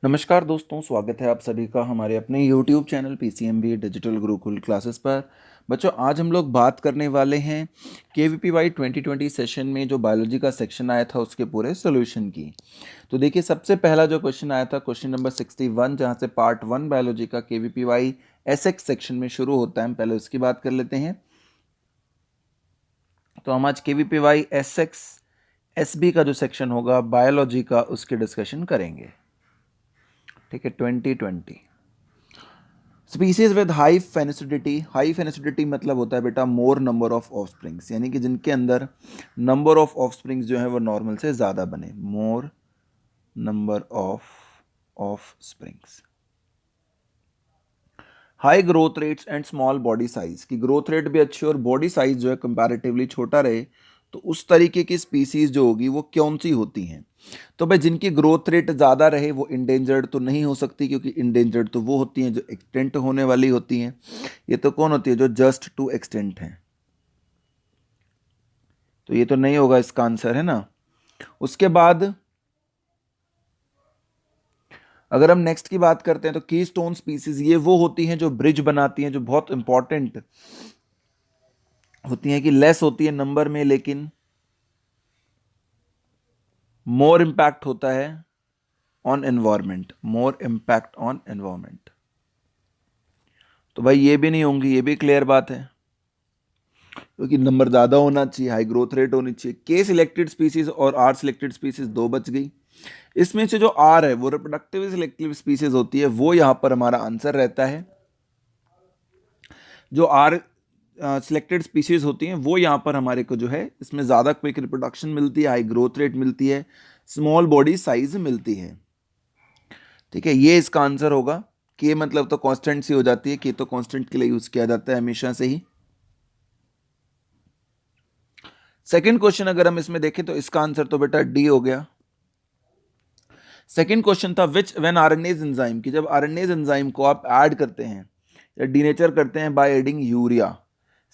नमस्कार दोस्तों, स्वागत है आप सभी का हमारे अपने YouTube channel PCMB digital Gurukul classes पर। बच्चों, आज हम लोग बात करने वाले हैं KVPY 2020 सेशन में जो बायोलॉजी का सेक्शन आया था उसके पूरे सॉल्यूशन की। तो देखिए, सबसे पहला जो क्वेश्चन आया था क्वेश्चन नंबर 61, जहां से पार्ट 1 बायोलॉजी का KVPY SX सेक्शन में शुरू होता है। हम पहले उसकी बात कर लेते हैं। तो हम आज KVPY SX SB का जो सेक्शन होगा बायोलॉजी का, उसकी डिस्कशन करेंगे। ठीक है, 2020 स्पीसीज विद हाई फेनिसिडिटी। हाई फेनिसिडिटी मतलब होता है बेटा मोर नंबर ऑफ ऑफस्प्रिंग्स, यानी कि जिनके अंदर नंबर ऑफ ऑफस्प्रिंग्स जो है वो नॉर्मल से ज़्यादा बने। मोर number of offsprings. High growth rates and small body size, की ग्रोथ रेट भी अच्छी और बॉडी साइज जो है कंपैरेटिवली छोटा रहे, तो उस तरीके की स्पीसीज जो होगी वो कौन सी होती हैं? तो भाई, जिनकी ग्रोथ रेट ज़्यादा रहे वो इंडेंजर्ड तो नहीं हो सकती, क्योंकि इंडेंजर्ड तो वो होती हैं जो एक्सटेंट होने वाली होती हैं। ये तो कौन होती है? जो जस्ट टू एक्सटेंट है। तो ये तो नहीं होगा इसका आंसर, है ना। उसके बाद अगर हम नेक्स्ट की बात करते हैं तो कीस्टोन स्पीसीज, ये वो होती हैं जो ब्रिज बनाती हैं, जो बहुत इंपॉर्टेंट होती हैं, कि लेस होती है नंबर में लेकिन मोर इम्पैक्ट होता है on environment. More impact on environment. तो भाई ये भी नहीं होंगी, ये भी क्लियर बात है, क्योंकि नंबर ज़्यादा होना चाहिए, हाई ग्रोथ रेट होनी चाहिए। के सिलेक्टेड स्पीसीज और आर सिलेक्टेड स्पीसीज दो बच गई। इसमें से जो आर है वो रिप्रोडक्टिव सिलेक्टिव स्पीसीज होती है, वो यहां पर हमारा आंसर रहता है। जो आर सिलेक्टेड स्पीसीज होती हैं वो यहां पर हमारे को जो है इसमें ज़्यादा क्विक रिप्रोडक्शन मिलती है, हाई ग्रोथ रेट मिलती है, स्मॉल बॉडी साइज मिलती है। ठीक है, ये इसका आंसर होगा। के मतलब तो कांस्टेंट सी हो जाती है, के तो कांस्टेंट के लिए यूज किया जाता है हमेशा से ही। सेकंड क्वेश्चन अगर हम इसमें देखें तो इसका आंसर तो बेटा डी हो गया। सेकंड क्वेश्चन था विच व्हेन आरएनएज एंजाइम, की जब आरएनएज एंजाइम को आप ऐड करते हैं या डीनेचर करते हैं by adding urea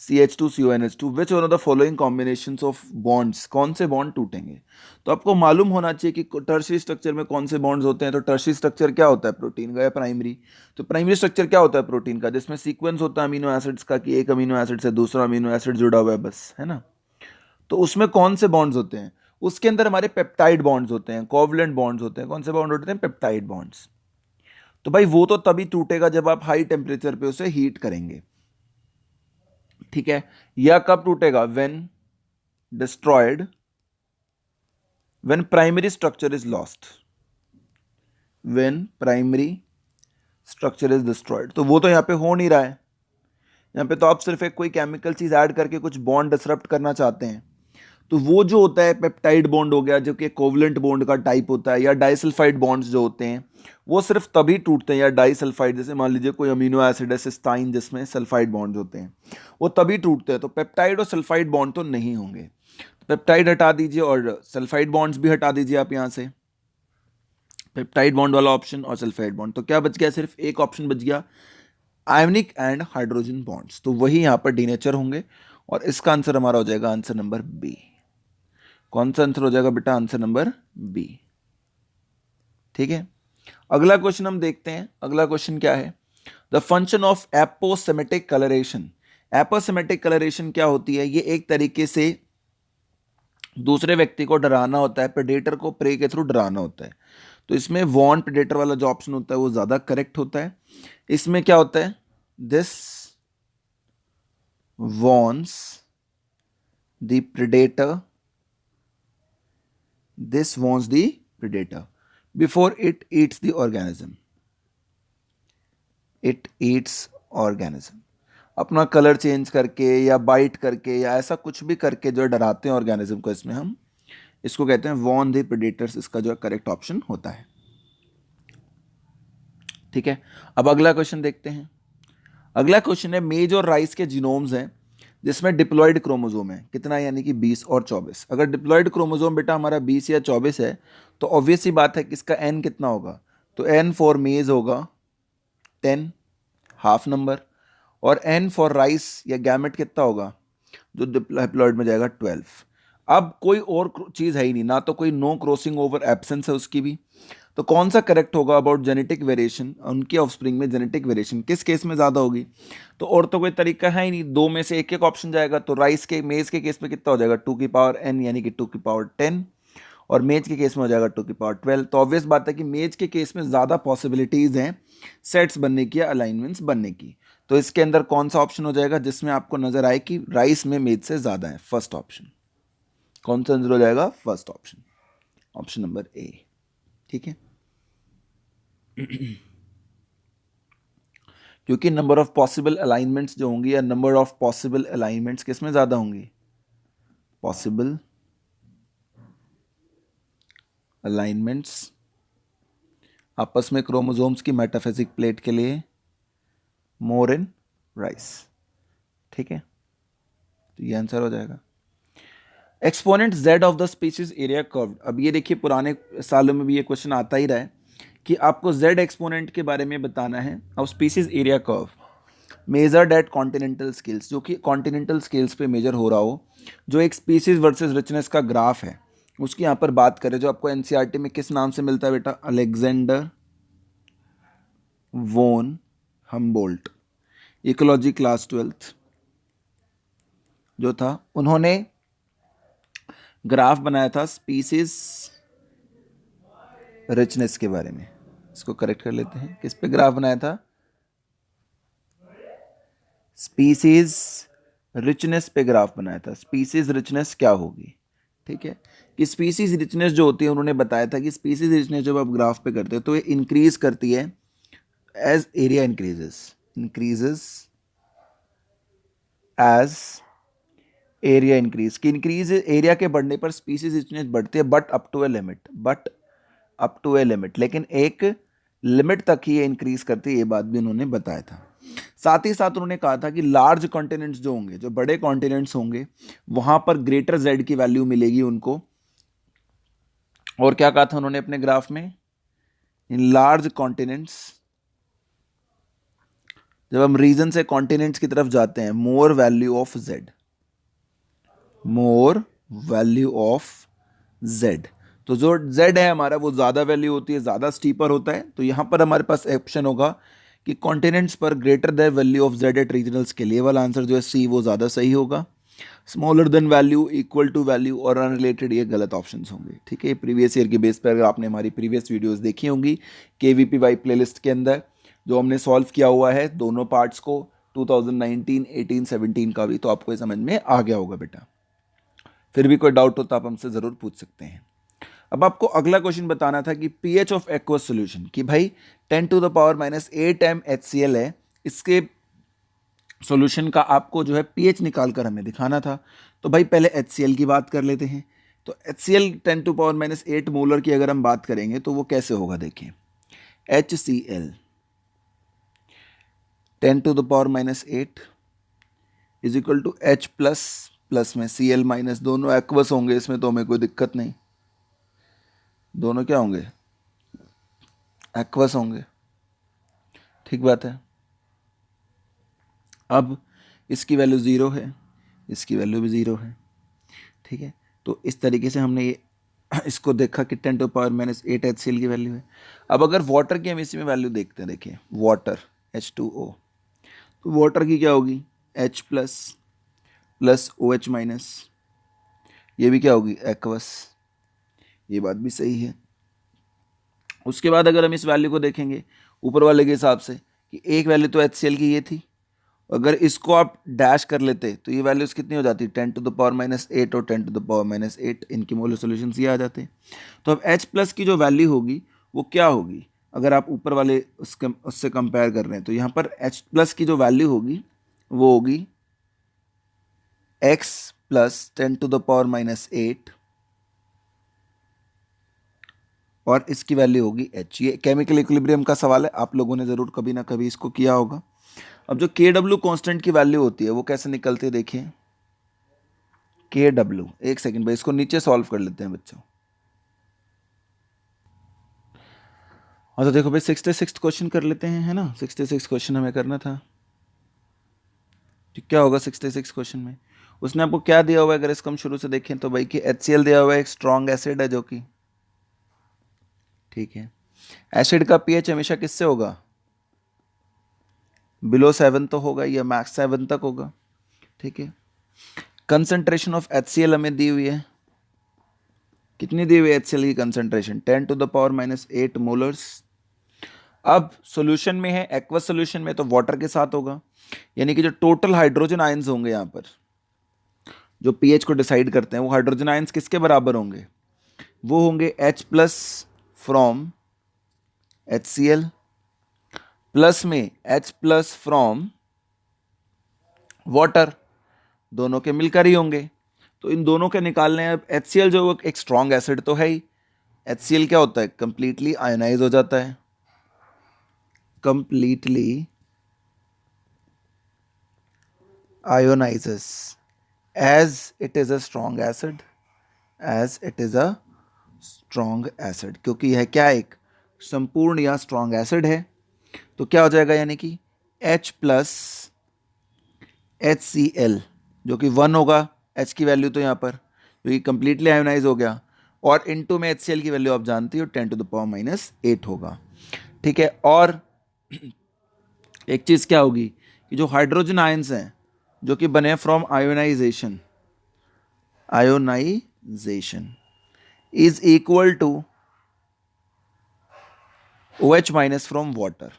CH2CONH2, which one of the following combinations of bonds, कौन से बॉन्ड टूटेंगे? तो आपको मालूम होना चाहिए कि टर्शियरी स्ट्रक्चर में कौन से बॉन्ड्स होते हैं। तो टर्शियरी स्ट्रक्चर क्या होता है? प्रोटीन का। या प्राइमरी? तो प्राइमरी स्ट्रक्चर क्या होता है? प्रोटीन का, जिसमें सीक्वेंस होता है अमीनो एसिड्स का, कि एक अमीनो एसिड से दूसरा अमीनो एसिड जुड़ा हुआ है, बस, है ना। तो उसमें कौन से बॉन्ड्स होते हैं? उसके अंदर हमारे पेप्टाइड बॉन्ड्स होते हैं, कोवलेंट बॉन्ड्स होते हैं। कौन से बॉन्ड होते हैं? Peptide bonds. तो भाई वो तो तभी टूटेगा जब आप हाई टेम्परेचर पे उसे हीट करेंगे। ठीक है, या कब टूटेगा? When destroyed, when primary structure is lost, when primary structure is destroyed. तो वो तो यहां पे हो नहीं रहा है। यहां पे तो आप सिर्फ एक कोई केमिकल चीज ऐड करके कुछ बॉन्ड डिसरप्ट करना चाहते हैं। तो वो जो होता है पेप्टाइड बॉन्ड हो गया, जो कि कोवलेंट बॉन्ड का टाइप होता है, या डाइसल्फाइड बॉन्ड्स जो होते हैं वो सिर्फ तभी टूटते हैं, या डाइसल्फाइड, जैसे मान लीजिए कोई अमीनो एसिड है सिस्टाइन जिसमें सल्फाइड बॉन्ड्स होते हैं, वो तभी टूटते हैं। तो पेप्टाइड और सल्फाइड बॉन्ड तो नहीं होंगे। पेप्टाइड हटा दीजिए और सल्फाइड बॉन्ड्स भी हटा दीजिए आप यहां से। पेप्टाइड बॉन्ड वाला ऑप्शन और सल्फाइड बॉन्ड, तो क्या बच गया? सिर्फ एक ऑप्शन बच गया, आयोनिक एंड हाइड्रोजन बॉन्ड्स। तो वही यहां पर डीनेचर होंगे और इसका आंसर हमारा हो जाएगा आंसर नंबर बी। कौन सा आंसर हो जाएगा बेटा? Answer number B. ठीक है, अगला क्वेश्चन हम देखते हैं। अगला क्वेश्चन क्या है? The function of aposematic coloration. Aposematic coloration क्या होती है? ये एक तरीके से दूसरे व्यक्ति को डराना होता है, प्रेडेटर को प्रे के थ्रू डराना होता है। तो इसमें वॉर्न प्रेडेटर वाला जो ऑप्शन होता है वो ज्यादा करेक्ट होता है। इसमें क्या होता है? This warns the predator, this warns the predator before it eats the organism. It eats organism. अपना कलर चेंज करके या बाइट करके या ऐसा कुछ भी करके जो डराते हैं ऑर्गेनिज्म को, इसमें हम इसको कहते हैं वॉर्न द प्रेडेटर्स। इसका जो करेक्ट ऑप्शन होता है। ठीक है, अब अगला क्वेश्चन देखते हैं। अगला क्वेश्चन है मेज और राइस के जीनोम्स हैं जिसमें डिप्लॉयड क्रोमोसोम है कितना, यानी कि 20 और 24। अगर डिप्लॉयड क्रोमोसोम बेटा हमारा 20 या 24 है तो ऑब्वियस ही बात है कि इसका एन कितना होगा? तो एन फॉर मेज होगा 10, हाफ नंबर, और एन फॉर राइस या गैमेट कितना होगा जो डिप्लॉयड में जाएगा? 12। अब कोई और चीज है ही नहीं, ना तो कोई नो क्रॉसिंग ओवर एब्सेंस है उसकी भी। तो कौन सा करेक्ट होगा अबाउट जेनेटिक वेरिएशन, उनके ऑफस्प्रिंग में जेनेटिक वेरिएशन किस केस में ज़्यादा होगी? तो और तो कोई तरीका है ही नहीं, दो में से एक एक ऑप्शन जाएगा। तो राइस के मेज के केस में कितना हो जाएगा 2n यानी कि 2 10, और मेज के केस में हो जाएगा 2 12। तो ऑब्वियस बात है कि मेज के केस में ज़्यादा पॉसिबिलिटीज़ हैं सेट्स बनने की या अलाइनमेंट्स बनने की। तो इसके अंदर कौन सा ऑप्शन हो जाएगा जिसमें आपको नजर आए कि राइस में मेज से ज़्यादा है? First option. कौन सा आंसर हो जाएगा? First option, option number A. ठीक है, क्योंकि नंबर ऑफ पॉसिबल अलाइनमेंट्स जो होंगी या नंबर ऑफ पॉसिबल अलाइनमेंट्स किस में ज़्यादा होंगी? पॉसिबल अलाइनमेंट्स आपस में क्रोमोसोम्स की मेटाफिजिक प्लेट के लिए मोर इन राइस। ठीक है, तो ये आंसर हो जाएगा। Exponent z of the species area curve. अब ये देखिए पुराने सालों में भी ये क्वेश्चन आता ही रहा है कि आपको z एक्सपोनेंट के बारे में बताना है और species area curve measured eight continental scales, जो कि कॉन्टिनेंटल स्केल्स पे मेजर हो रहा हो, जो एक स्पीशीज वर्सेस रिचनेस का ग्राफ है उसकी यहाँ पर बात करें, जो आपको एनसीईआरटी में किस नाम से मिलता है बेटा? अलेक्जेंडर वोन हम्बोल्ट, इकोलॉजी क्लास 12th जो था, उन्होंने ग्राफ बनाया था स्पीसीज रिचनेस के बारे में। इसको करेक्ट कर लेते हैं, किस पे ग्राफ बनाया था? स्पीसीज रिचनेस पे ग्राफ बनाया था। स्पीसीज रिचनेस क्या होगी? ठीक है, कि स्पीसीज रिचनेस जो होती है, उन्होंने बताया था कि स्पीसीज रिचनेस जब आप ग्राफ पे करते हो तो ये इंक्रीज करती है as area increases as area increase, कि इंक्रीज एरिया के बढ़ने पर स्पीसीज रिचनेस बढ़ती है, but up to a limit, लेकिन एक लिमिट तक ही ये इंक्रीज करती है। ये बात भी उन्होंने बताया था। साथ ही साथ उन्होंने कहा था कि लार्ज कॉन्टिनेंट्स जो होंगे, जो बड़े कॉन्टिनेंट्स होंगे, वहां पर ग्रेटर जेड की वैल्यू मिलेगी उनको। और क्या कहा था उन्होंने अपने ग्राफ में? इन लार्ज कॉन्टिनेंट्स, जब हम रीजन से कॉन्टिनेंट्स की तरफ जाते हैं, मोर वैल्यू ऑफ जेड। तो जो z है हमारा वो ज़्यादा वैल्यू होती है, ज़्यादा स्टीपर होता है। तो यहाँ पर हमारे पास ऑप्शन होगा कि कॉन्टिनेंट्स पर greater than value of z at regionals के लिए वाला आंसर जो है सी, वो ज़्यादा सही होगा। Smaller than value, equal to value और अनरिलेटेड, ये गलत ऑप्शन होंगे। ठीक है, प्रीवियस ईयर के बेस पर अगर आपने हमारी प्रीवियस वीडियोज़ देखी होंगी KVPY प्लेलिस्ट के अंदर, जो हमने सॉल्व किया हुआ है दोनों पार्ट्स को, 2019, 18, 17 का भी, तो आपको ये समझ में आ गया होगा बेटा। फिर भी कोई डाउट हो तो आप हमसे ज़रूर पूछ सकते हैं। अब आपको अगला क्वेश्चन बताना था कि पीएच ऑफ एक्वस सॉल्यूशन, कि भाई 10⁻⁸ MnHCl है, इसके सॉल्यूशन का आपको जो है पीएच निकाल कर हमें दिखाना था। तो भाई पहले HCl की बात कर लेते हैं। तो HCl 10⁻⁸ मोलर की अगर हम बात करेंगे तो वो कैसे होगा? देखिए, HCl 10⁻⁸ is equal to H plus में Cl-, दोनों एक्वस होंगे, इसमें तो हमें कोई दिक्कत नहीं, दोनों क्या होंगे? एक्वस होंगे। ठीक बात है। अब इसकी वैल्यू 0 है, इसकी वैल्यू भी 0 है। ठीक है, तो इस तरीके से हमने ये इसको देखा कि 10⁻⁸ HCl की वैल्यू है। अब अगर वाटर की हम इसी में वैल्यू देखते हैं, देखिए वाटर H2O, तो वाटर की क्या होगी? H प्लस OH-, ये भी क्या होगी? एक्वस। ये बात भी सही है। उसके बाद अगर हम इस वैल्यू को देखेंगे ऊपर वाले के हिसाब से, कि एक वैल्यू तो HCl की ये थी, अगर इसको आप डैश कर लेते तो ये वैल्यूज कितनी हो जाती? 10⁻⁸ और 10⁻⁸, इनके मोलर सॉल्यूशन ये आ जाते। तो अब H प्लस की जो वैल्यू होगी वो क्या होगी? अगर आप ऊपर वाले उससे कंपेयर कर रहे हैं, तो यहाँ पर H प्लस की जो वैल्यू होगी वो होगी X प्लस 10⁻⁸, और इसकी वैल्यू होगी H। ये केमिकल इक्विलिब्रियम का सवाल है, आप लोगों ने ज़रूर कभी ना कभी इसको किया होगा। अब जो KW कांस्टेंट की वैल्यू होती है वो कैसे निकलती है? देखिए KW, एक सेकंड भाई, इसको नीचे सॉल्व कर लेते हैं बच्चों। और तो देखो भाई 66 क्वेश्चन कर लेते हैं, है ना? 66 क्वेश्चन हमें करना था। तो क्या होगा 66 क्वेश्चन में? उसने आपको क्या दिया हुआ है? अगर इसको हम शुरू से देखें तो भाई कि HCl दिया हुआ है, एक स्ट्रॉन्ग एसिड है जो कि, ठीक है, एसिड का पीएच हमेशा किससे होगा, बिलो 7 तो होगा या मैक्स 7 तक होगा, ठीक है। कंसंट्रेशन ऑफ HCl हमें दी हुई है, कितनी दी हुई है HCl की कंसंट्रेशन, 10⁻⁻8 मोलर्स। अब सॉल्यूशन में है, एक्वस सॉल्यूशन में तो वाटर के साथ होगा, यानी कि जो टोटल हाइड्रोजन आयंस होंगे यहाँ पर जो पीएच को डिसाइड करते हैं, वो हाइड्रोजन आयंस किसके बराबर होंगे, वो होंगे H plus from HCl plus में H प्लस फ्रॉम वाटर, दोनों के मिलकर ही होंगे। तो इन दोनों के निकालने हैं। अब HCl जो एक स्ट्रॉन्ग एसिड तो है ही, HCl क्या होता है, कंप्लीटली आयोनाइज हो जाता है, completely ionises as it is a strong acid, as it is a strong acid, क्योंकि यह क्या एक संपूर्ण या स्ट्रॉन्ग एसिड है। तो क्या हो जाएगा, यानी कि H प्लस HCl जो कि 1 होगा, H की वैल्यू तो यहाँ पर क्योंकि कंप्लीटली आयोनाइज हो गया, और इनटू में HCl की वैल्यू आप जानती हो 10⁻⁻8 होगा, ठीक है। और एक चीज़ क्या होगी कि जो हाइड्रोजन आयंस हैं जो कि बने from ionisation, ionisation is equal to OH minus from water,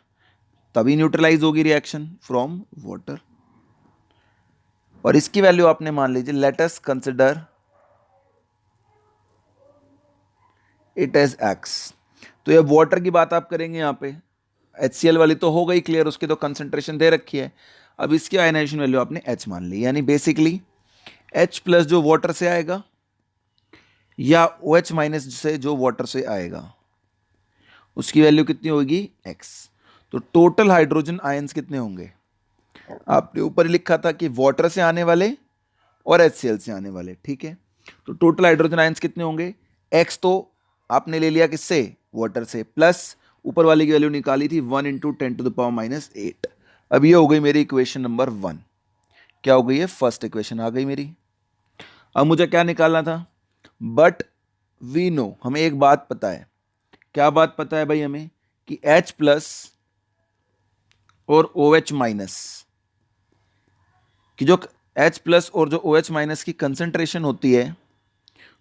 तभी न्यूट्रलाइज होगी रिएक्शन फ्रॉम वाटर। और इसकी वैल्यू आपने मान लीजिए, let us consider it as X। तो ये वाटर की बात आप करेंगे यहाँ पे, HCl वाली तो हो गई क्लियर, उसकी तो कंसंट्रेशन दे रखी है। अब इसकी आयनाइजेशन वैल्यू आपने H मान ली, यानी बेसिकली H प्लस जो वाटर से आएगा या OH माइनस से जो वाटर से आएगा उसकी वैल्यू कितनी होगी, X। तो टोटल हाइड्रोजन आयंस कितने होंगे, आपने ऊपर लिखा था कि वाटर से आने वाले और HCl से आने वाले, ठीक है। तो टोटल हाइड्रोजन आयंस कितने होंगे, X तो आपने ले लिया किससे, वाटर से, प्लस ऊपर वाली की वैल्यू निकाली थी 1 इंटू 10⁻⁻8। अब ये हो गई मेरी इक्वेशन नंबर 1। क्या हो गई है, फर्स्ट इक्वेशन आ गई मेरी। अब मुझे क्या निकालना था, बट वी नो, हमें एक बात पता है, क्या बात पता है भाई हमें, कि H प्लस और OH माइनस की जो H प्लस और जो OH माइनस की कंसंट्रेशन होती है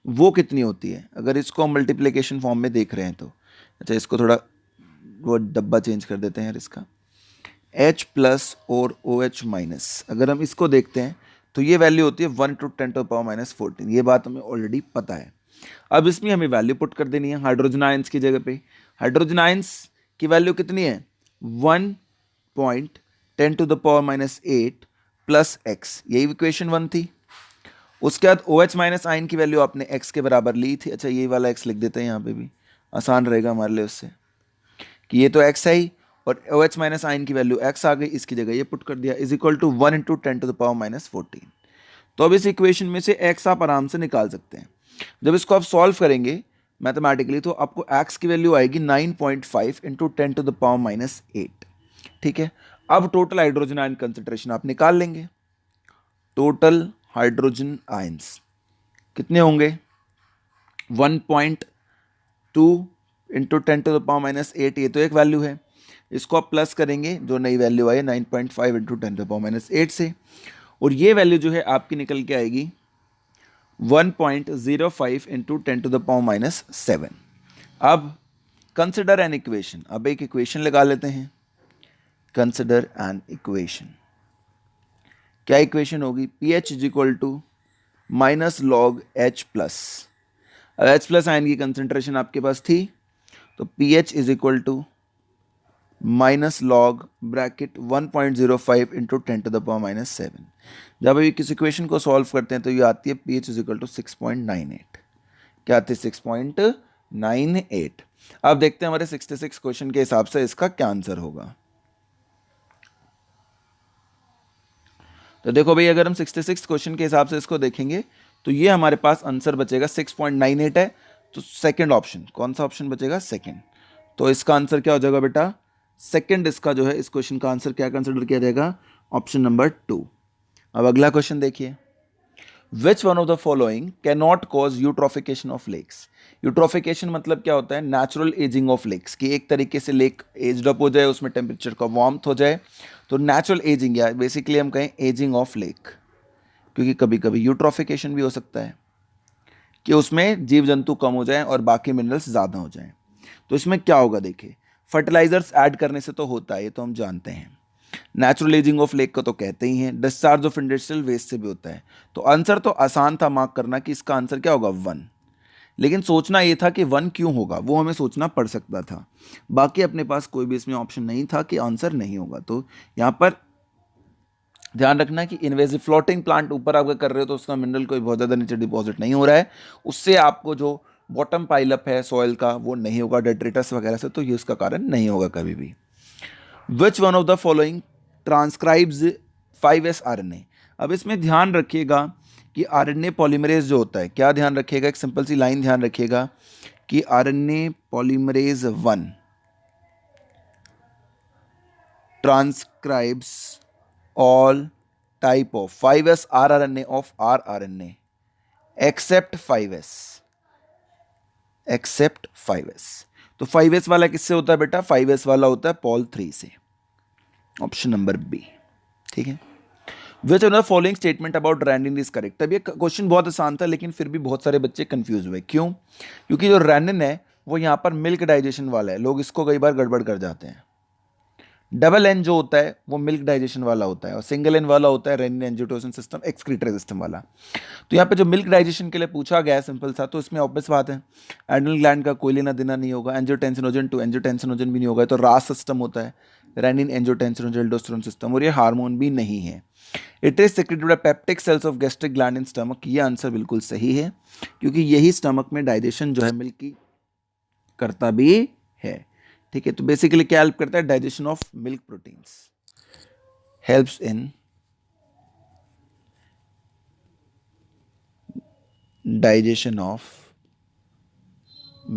वो कितनी होती है, अगर इसको हम मल्टीप्लिकेशन फॉर्म में देख रहे हैं तो। अच्छा, इसको थोड़ा वो डब्बा चेंज कर देते हैं यार इसका, H प्लस और OH माइनस अगर हम इसको देखते हैं तो ये वैल्यू होती है 1 टू 10⁻⁻14। ये बात हमें ऑलरेडी पता है। अब इसमें हमें वैल्यू पुट कर देनी है हाइड्रोजन आयंस की जगह पे। हाइड्रोजन आयंस की वैल्यू कितनी है, 1.10⁻8 प्लस X, यही इक्वेशन 1 थी। उसके बाद OH माइनस आयन की वैल्यू आपने X के बराबर ली थी। अच्छा, ये वाला X लिख देते हैं यहाँ पे भी, आसान रहेगा हमारे लिए उससे, कि ये तो X है ही और OH माइनस आयन की वैल्यू X आ गई, इसकी जगह ये पुट कर दिया, इज इक्वल टू 1 इंटू 10⁻⁻14। तो अब इस इक्वेशन में से X आप आराम से निकाल सकते हैं। जब इसको आप सॉल्व करेंगे मैथमेटिकली तो आपको X की वैल्यू आएगी 9.5 इंटू 10⁻8, ठीक है। अब टोटल हाइड्रोजन आयन कंसेंट्रेशन आप निकाल लेंगे। टोटल हाइड्रोजन आयंस कितने होंगे, 1.2 इंटू 10⁻⁸, ये तो एक वैल्यू है। इसको आप प्लस करेंगे, जो नई वैल्यू आई 9.5 इंटू 10⁻8 से, और ये वैल्यू जो है आपकी निकल के आएगी 1.05 इंटू 10⁻7। अब कंसिडर एन इक्वेशन, अब एक इक्वेशन लगा लेते हैं। कंसिडर एन इक्वेशन, क्या इक्वेशन होगी, pH is equal to minus log H plus. अब H प्लस आयन की कंसेंट्रेशन आपके पास थी, तो pH is equal to minus log bracket 1.05 into 10⁻7। जब अभी किस इक्वेशन को सॉल्व करते हैं तो ये आती है pH इज इक्वल टू 6.98। क्या आती है, 6.98। अब देखते हैं हमारे 66 क्वेश्चन के हिसाब से इसका क्या आंसर होगा। तो देखो भाई, अगर हम 66 क्वेश्चन के हिसाब से इसको देखेंगे तो ये हमारे पास आंसर बचेगा 6.98 है, तो सेकंड ऑप्शन, कौन सा ऑप्शन बचेगा, सेकंड। तो इसका आंसर क्या हो जाएगा बेटा, सेकंड। इसका जो है इस क्वेश्चन का आंसर क्या कंसिडर किया जाएगा, ऑप्शन नंबर 2। अब अगला क्वेश्चन देखिए, which one of the following can not cause eutrophication of lakes. Eutrophication मतलब क्या होता है? नेचुरल एजिंग ऑफ लेक्स, कि एक तरीके से लेक एज्ड अप हो जाए, उसमें टेम्परेचर का वार्मथ हो जाए, तो नेचुरल एजिंग, या बेसिकली हम कहें एजिंग ऑफ लेक। क्योंकि कभी कभी यूट्रोफिकेशन भी हो सकता है कि उसमें जीव जंतु कम हो जाएं और बाकी मिनरल्स ज़्यादा हो जाएं। तो इसमें क्या होगा? देखिए, फर्टिलाइजर्स ऐड करने से तो होता है, ये तो हम जानते हैं। नेचुरल एजिंग ऑफ लेक को तो कहते ही हैं। डिस्चार्ज ऑफ इंडस्ट्रियल वेस्ट से भी होता है। तो आंसर तो आसान था मार्क करना कि इसका आंसर क्या होगा? 1। लेकिन सोचना ये था कि 1 क्यों होगा, वो हमें सोचना पड़ सकता था। बाकी अपने पास कोई भी इसमें ऑप्शन नहीं था कि आंसर नहीं होगा। तो यहाँ पर ध्यान रखना कि इन्वेसिव फ्लोटिंग प्लांट ऊपर आप कर रहे हो तो उसका मिनरल कोई बहुत ज़्यादा नीचे डिपॉजिट नहीं हो रहा है, उससे आपको जो बॉटम पाइलअप है सॉइल का वो नहीं होगा डेट्रिटस वगैरह से, तो ये उसका कारण नहीं होगा कभी भी। विच one of the following transcribes 5s RNA। अब इसमें ध्यान रखिएगा कि RNA पॉलीमरेज जो होता है, क्या ध्यान रखिएगा? एक सिंपल सी लाइन ध्यान रखिएगा कि RNA polymerase 1 transcribes all type of 5s rRNA of rRNA except 5s, except 5s। तो 5s वाला किससे होता है बेटा? 5s वाला होता है पॉल 3 से, ऑप्शन नंबर बी। ठीक है। Which of the following statement about renin is correct. अब ये क्वेश्चन बहुत आसान था लेकिन फिर भी बहुत सारे बच्चे कंफ्यूज हुए। क्यों? क्योंकि जो रेनिन है वो यहाँ पर मिल्क डाइजेशन वाला है, लोग इसको कई बार गड़बड़ कर जाते हैं। डबल एन जो होता है वो मिल्क डाइजेशन वाला होता है और सिंगल एन वाला होता है renin angiotensin system excretory system वाला। तो यहाँ पे जो मिल्क डाइजेशन के लिए पूछा गया है सिंपल सा, तो इसमें ऑब्वियस बात है एड्रिनल ग्लैंड का कोई लेना देना नहीं होगा। एंजियोटेंसिनोजन टू एंजियोटेंसिनोजन भी नहीं होगा, तो रास सिस्टम होता है रेनिन एंजियोटेंसिनोजन एल्डोस्टेरोन सिस्टम, और ये हार्मोन भी नहीं है। It is secreted bye peptic cells of gastric gland in stomach. ये आंसर बिल्कुल सही है क्योंकि यही स्टमक में डाइजेशन जो है मिल्क की करता भी है। ठीक है। तो बेसिकली क्या हेल्प करता है? Digestion of milk proteins, helps in digestion of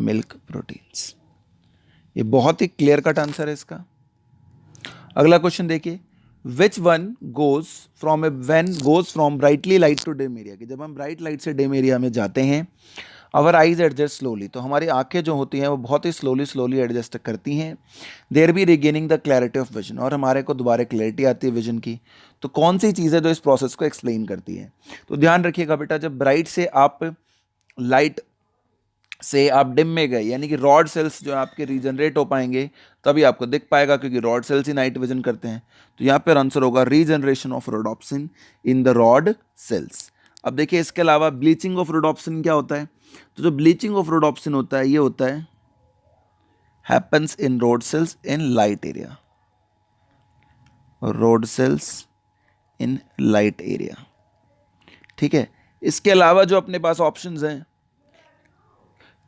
milk proteins. ये बहुत ही क्लियर कट आंसर है इसका। अगला क्वेश्चन देखिए, which one goes from brightly light to dim area. कि जब हम ब्राइट लाइट से डिम एरिया में जाते हैं, आवर आइज एडजस्ट स्लोली, तो हमारी आंखें जो होती हैं वो बहुत ही स्लोली एडजस्ट करती हैं। There be regaining the clarity of vision, और हमारे को दोबारा क्लैरिटी आती है विजन की। तो कौन सी चीज़ है जो इस प्रोसेस को एक्सप्लेन करती है? तो ध्यान रखिएगा बेटा, जब ब्राइट से आप लाइट से आप डिम में गए, यानी कि रॉड सेल्स जो आपके रीजनरेट हो पाएंगे तभी आपको दिख पाएगा, क्योंकि रॉड सेल्स ही नाइट विजन करते हैं। तो यहाँ पर आंसर होगा regeneration of rhodopsin in the rod sales. अब देखिए, इसके अलावा ब्लीचिंग ऑफ रोडोप्सिन क्या होता है? तो जो ब्लीचिंग ऑफ रोडोप्सिन होता है ये होता है happens in rod cells in light area, rod cells in light area. ठीक है। इसके अलावा जो अपने पास ऑप्शंस हैं,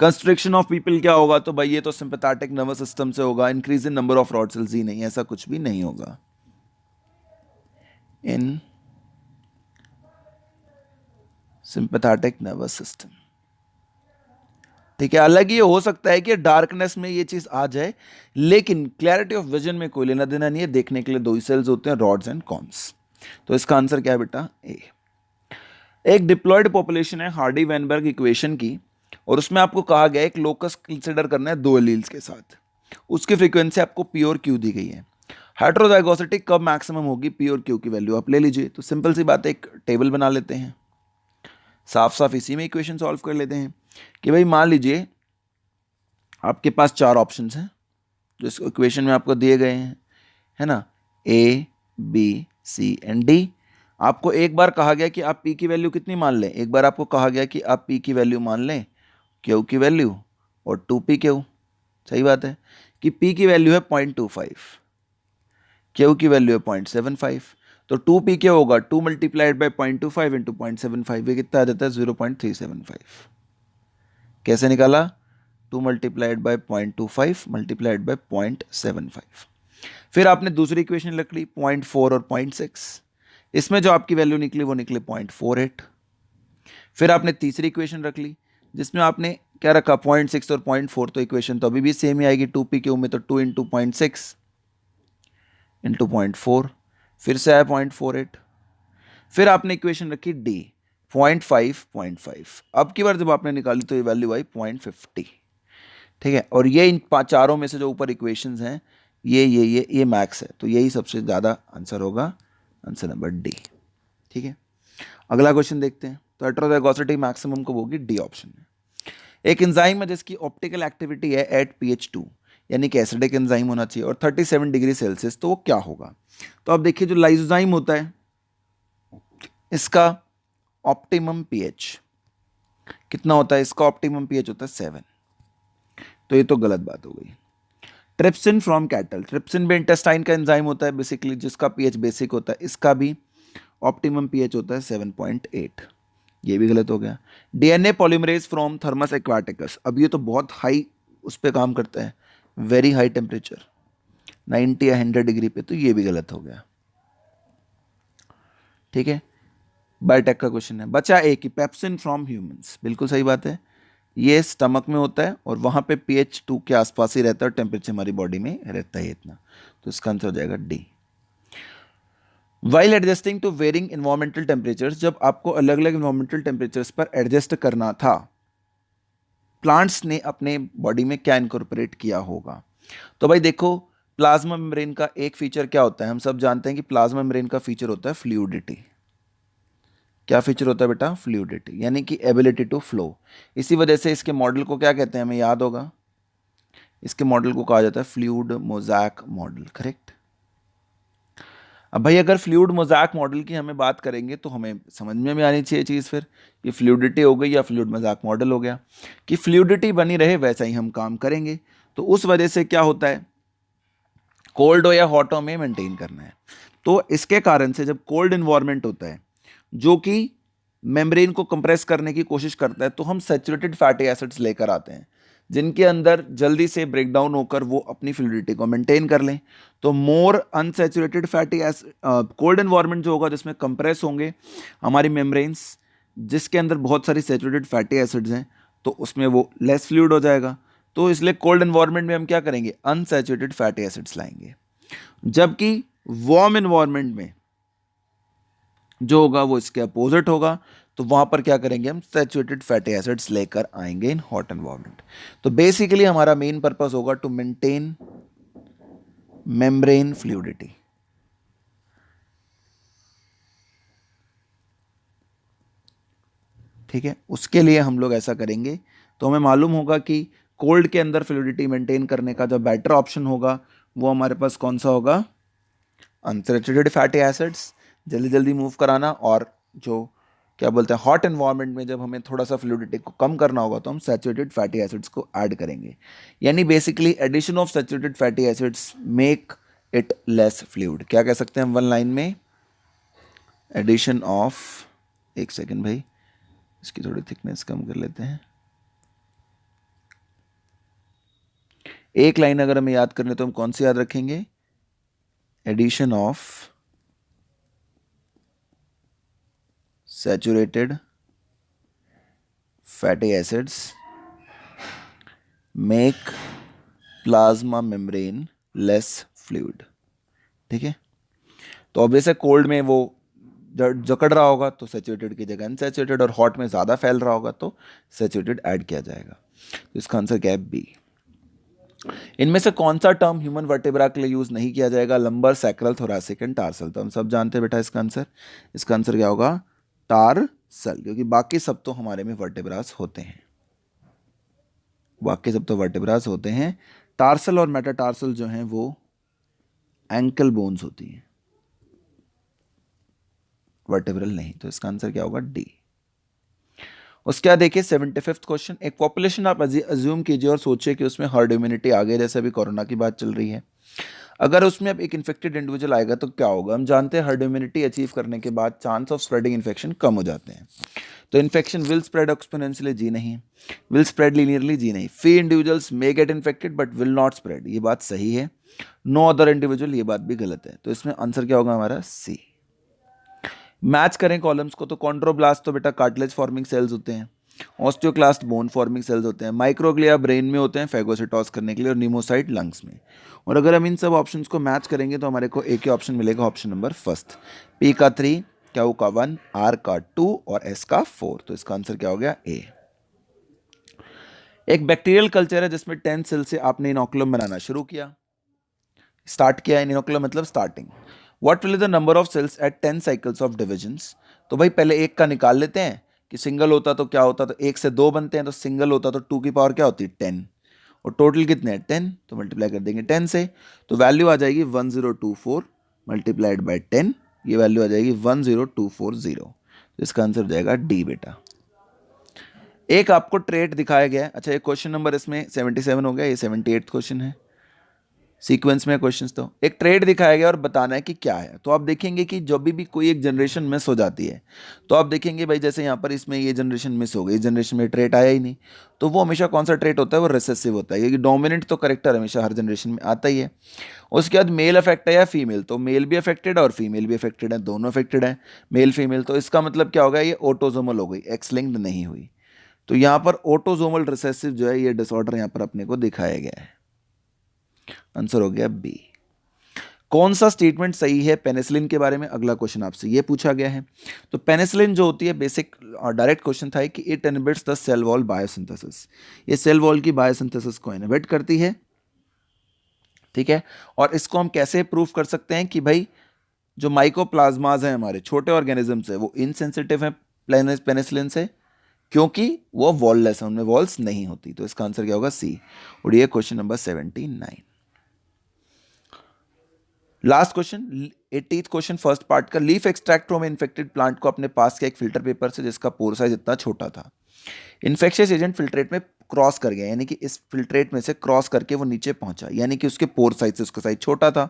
कंस्ट्रिक्शन ऑफ पीपल क्या होगा? तो भाई ये तो सिंपैथेटिक नर्वस सिस्टम से होगा। Increase in number of rod cells ही नहीं, ऐसा कुछ भी नहीं होगा। In sympathetic nervous system. ठीक है। अलग ये हो सकता है कि डार्कनेस में ये चीज आ जाए, लेकिन क्लैरिटी ऑफ विजन में कोई लेना देना नहीं है। देखने के लिए दो ही सेल्स होते हैं, रॉड्स एंड कॉन्स। तो इसका आंसर क्या है बेटा? ए। एक डिप्लॉयड पॉपुलेशन है हार्डी वेनबर्ग इक्वेशन की, और उसमें आपको कहा गया एक लोकस कंसिडर करना है 2 एलील्स के साथ, उसकी फ्रीक्वेंसी आपको पी और क्यू दी गई है। हेटेरोजाइगोसिटी कब मैक्सिमम होगी? पी और क्यू की वैल्यू आप ले लीजिए। तो सिंपल सी बात है, एक टेबल बना लेते हैं, साफ साफ इसी में इक्वेशन सॉल्व कर लेते हैं कि भाई मान लीजिए आपके पास 4 ऑप्शंस हैं जो इस इक्वेशन में आपको दिए गए हैं, है ना, A B C and D. आपको एक बार कहा गया कि आप पी की वैल्यू कितनी मान लें, एक बार आपको कहा गया कि आप पी की वैल्यू मान लें क्यू की वैल्यू और 2p क्यू। सही बात है कि पी की वैल्यू है 0.25, क्यू की वैल्यू है 0.75। तो 2p क्या होगा? 2 मल्टीप्लाइड बाई 0.25 इंटू 0.75, ये कितना आ जाता है? 0.375। कैसे निकाला? 2 मल्टीप्लाइड बाई 0.25 मल्टीप्लाइड बाई 0.75। फिर आपने दूसरी इक्वेशन रख ली 0.4 और 0.6, इसमें जो आपकी वैल्यू निकली वो निकली 0.48। फिर आपने तीसरी इक्वेशन रख ली जिसमें आपने क्या रखा? 0.6 और 0.4। तो इक्वेशन तो अभी भी सेम ही आएगी 2p क्यू में, तो 2 इंटू 0.6 इंटू 0.4, फिर से आया 0.48। फिर आपने इक्वेशन रखी डी, 0.5. अब की बार जब आपने निकाली तो ये वैल्यू आई 0.50. ठीक है, और ये इन चारों में से जो ऊपर इक्वेशंस हैं ये मैक्स है, तो यही सबसे ज़्यादा आंसर होगा, आंसर नंबर डी. ठीक है, अगला क्वेश्चन देखते हैं. तो हेटेरोजाइगोसिटी मैक्सिमम कब होगी? डी ऑप्शन में. एक एंजाइम है जिसकी ऑप्टिकल एक्टिविटी है एट pH 2, यानी कि एसिडिक एंजाइम होना चाहिए, और 37 डिग्री सेल्सियस, तो वो क्या होगा? तो अब देखिए, जो लाइसोजाइम होता है इसका ऑप्टिमम pH कितना होता है? इसका ऑप्टिमम pH होता है 7. तो ये तो गलत बात हो गई. ट्रिप्सिन फ्रॉम कैटल, ट्रिप्सिन भी इंटेस्टाइन का एंजाइम होता है बेसिकली, जिसका pH बेसिक होता है, इसका भी ऑप्टिमम pH होता है 7.8. ये भी गलत हो गया. DNA polymerase from thermos aquaticus, अब ये तो बहुत हाई उस पर काम करता है, वेरी हाई टेम्परेचर 90 या 100 डिग्री पे, तो ये भी गलत हो गया. ठीक है, बायोटेक का क्वेश्चन है. बचा एक ही, पेप्सिन फ्रॉम ह्यूमंस, बिल्कुल सही बात है, ये स्टमक में होता है और वहाँ पे pH 2 के आसपास ही रहता है, और टेम्परेचर हमारी बॉडी में रहता है इतना, तो इसका आंसर हो जाएगा D. While adjusting to varying environmental temperatures, जब आपको अलग अलग इन्वायरमेंटल टेम्परेचर्स पर एडजस्ट करना था, प्लांट्स ने अपने बॉडी में क्या इनकॉर्पोरेट किया होगा? तो भाई देखो, प्लाज्मा मेम्ब्रेन का एक फीचर क्या होता है? हम सब जानते हैं कि प्लाज्मा मेम्ब्रेन का फीचर होता है फ्लूइडिटी. क्या फीचर होता है बेटा? फ्लूइडिटी, यानी कि एबिलिटी टू फ्लो. इसी वजह से इसके मॉडल को क्या कहते हैं, हमें याद होगा, इसके मॉडल को कहा जाता है फ्लूइड मोज़ैक मॉडल. करेक्ट. अब भाई अगर फ्लूइड मोज़ैक मॉडल की हमें बात करेंगे तो हमें समझ में भी आनी चाहिए चीज़, फिर कि फ्लूइडिटी हो गई या फ्लूइड मोज़ैक मॉडल हो गया, कि फ्लूइडिटी बनी रहे वैसा ही हम काम करेंगे. तो उस वजह से क्या होता है, कोल्ड हो या हॉट हो में मेंटेन करना है. तो इसके कारण से जब कोल्ड इन्वायरमेंट होता है जो कि मेम्ब्रेन को कंप्रेस करने की कोशिश करता है, तो हम सैचुरेटेड फैटी एसिड्स लेकर आते हैं जिनके अंदर जल्दी से ब्रेक डाउन होकर वो अपनी फ्लूइडिटी को मेंटेन कर लें. तो more unsaturated fatty acid, cold environment जो होगा जिसमें कंप्रेस होंगे हमारी मेम्ब्रेन्स, जिसके अंदर बहुत सारी सैचुरेटेड फैटी एसिड्स हैं, तो उसमें वो लेस फ्लूइड हो जाएगा. तो इसलिए कोल्ड इन्वायरमेंट में हम क्या करेंगे? अनसैचुरेटेड फैटी एसिड्स लाएंगे. जबकि वार्म इन्वायरमेंट में जो होगा वो इसके अपोजिट होगा, तो वहां पर क्या करेंगे? हम सैचुरेटेड फैटी एसिड्स लेकर आएंगे इन हॉट एनवायरनमेंट. तो बेसिकली हमारा मेन पर्पस होगा टू मेंटेन मेम्ब्रेन फ्लूइडिटी. ठीक है, उसके लिए हम लोग ऐसा करेंगे. तो हमें मालूम होगा कि कोल्ड के अंदर फ्लूइडिटी मेंटेन करने का जो बेटर ऑप्शन होगा वो हमारे पास कौन सा होगा? अनसैचुरेटेड फैटी एसिड्स जल्दी जल्दी मूव कराना, और जो क्या बोलते हैं हॉट एनवायरनमेंट में जब हमें थोड़ा सा फ्लूइडिटी को कम करना होगा तो हम सैचुरेटेड फैटी एसिड्स को ऐड करेंगे. यानी basically addition of saturated fatty acids make it less fluid. क्या कह सकते हैं हम वन लाइन में? एडिशन ऑफ, एक सेकेंड भाई, इसकी थोड़ी थिकनेस कम कर लेते हैं. एक लाइन अगर हमें याद करने तो हम कौन सी याद रखेंगे? Addition of saturated fatty acids make plasma membrane less fluid. ठीक है, तो ऑब्वियस है कोल्ड में वो जकड़ रहा होगा तो सैचुरेटेड की जगह अनसैचुरेटेड, और हॉट में ज़्यादा फैल रहा होगा तो सैचुरेटेड ऐड किया जाएगा. तो इसका आंसर क्या है? बी. इनमें से कौन सा टर्म ह्यूमन वर्टेब्रा के लिए यूज नहीं किया जाएगा? Lumbar, sacral, thoracic and tarsal. तो हम सब जानते हैं बेटा इसका आंसर क्या होगा? टार्सल, क्योंकि बाकी सब तो हमारे में वर्टेब्रास होते हैं. टार्सल और मेटाटार्सल जो हैं वो एंकल बोन्स होती हैं, वर्टेब्रल नहीं. तो इसका आंसर क्या होगा? डी. उसके बाद देखिए 75वां क्वेश्चन. एक पॉपुलेशन आप अज्यूम कीजिए और सोचिए कि उसमें हर्ड इम्यूनिटी आ गई, जैसे अभी कोरोना की बात चल रही है. अगर उसमें अब एक इन्फेक्टेड इंडिविजुअल आएगा तो क्या होगा? हम जानते हैं हर्ड इम्यूनिटी अचीव करने के बाद चांस ऑफ स्प्रेडिंग इन्फेक्शन कम हो जाते हैं. तो इन्फेक्शन विल स्प्रेड एक्सपोनेंशियली, जी नहीं. विल स्प्रेड लीनियरली, जी नहीं. Few individuals may get infected but will not spread, ये बात सही है. नो अदर इंडिविजुअल, ये बात भी गलत है. तो इसमें आंसर क्या होगा हमारा? सी. मैच करें कॉलम्स को, तो कॉन्ड्रोब्लास्ट तो बेटा कार्टिलेज फॉर्मिंग सेल्स होते हैं, ऑस्टियोक्लास्ट बोन फॉर्मिंग सेल्स होते हैं, माइक्रोग्लिया ब्रेन में होते हैं फैगोसाइटोस करने के लिए, और न्यूमोसाइट लंग्स में. और अगर हम इन सब ऑप्शंस को मैच करेंगे तो हमारे को एक ही ऑप्शन मिलेगा, ऑप्शन नंबर फर्स्ट, पी का 3, क्या का 1, R का 2 और S का 4। तो इसका आंसर क्या हो गया? A। एक बैक्टीरियल कल्चर है जिसमें 10 सेल से आपने इनोकुलम बनाना शुरू किया, स्टार्ट किया। इनोकुलम मतलब starting. What will the number of cells at 10 cycles of divisions? तो भाई पहले एक का निकाल लेते हैं कि सिंगल होता तो क्या होता, तो एक से दो बनते हैं, तो सिंगल होता तो 2 की पावर क्या होती है? 10। और टोटल कितने हैं? 10, तो मल्टीप्लाई कर देंगे 10 से, तो वैल्यू आ जाएगी 1024 मल्टीप्लाइड बाय 10, ये वैल्यू आ जाएगी 10240। तो इसका आंसर हो जाएगा डी बेटा। एक आपको ट्रेट दिखाया गया है। अच्छा, ये क्वेश्चन नंबर इसमें 77 हो गया, ये 78 क्वेश्चन है सीक्वेंस में क्वेश्चंस। तो एक ट्रेड दिखाया गया और बताना है कि क्या है। तो आप देखेंगे कि जब भी कोई एक जनरेशन मिस हो जाती है, तो आप देखेंगे भाई जैसे यहाँ पर इसमें ये जनरेशन मिस हो गई, इस जनरेशन में ट्रेट आया ही नहीं, तो वो हमेशा कौन सा ट्रेट होता है? वो रिसेसिव होता है, क्योंकि डोमिनेंट तो करेक्टर हमेशा हर जनरेशन में आता ही है। उसके बाद मेल अफेक्ट है या फीमेल, तो मेल भी अफेक्टेड है और फीमेल भी अफेक्टेड है, दोनों अफेक्टेड है, मेल फीमेल। तो इसका मतलब क्या होगा? ये ऑटोजोमल हो गई, एक्स लिंक्ड नहीं हुई। तो यहाँ पर ऑटोजोमल रिसेसिव जो है ये डिसऑर्डर यहाँ पर अपने को दिखाया गया है। आंसर हो गया बी। कौन सा स्टेटमेंट सही है पेनिसिलिन के बारे में? अगला क्वेश्चन आपसे ये पूछा गया है। तो पेनिसिलिन जो होती है, बेसिक और डायरेक्ट क्वेश्चन था कि it inhibits the cell wall biosynthesis. ये सेल वॉल की बायोसिंथेसिस को इनहिबिट करती है, ठीक है। और इसको हम कैसे प्रूव कर सकते हैं कि भाई जो माइकोप्लाज्माज हैं हमारे छोटे ऑर्गेनिजम्स है, वो इनसेंसिटिव है पेनिसिलिन से, क्योंकि वो वॉललेस है, उनमें वॉल्स नहीं होती। तो इसका आंसर क्या होगा? सी। और ये question number 79। Last question, 80th question first part का। Leaf extract from infected plant को अपने पास किया एक फिल्टर पेपर से जिसका पोर साइज इतना छोटा था। इन्फेक्शियस एजेंट फिल्ट्रेट में क्रॉस कर गया, यानी कि इस फिल्ट्रेट में से क्रॉस करके वो नीचे पहुंचा, यानी कि उसके पोर साइज से उसका साइज छोटा था।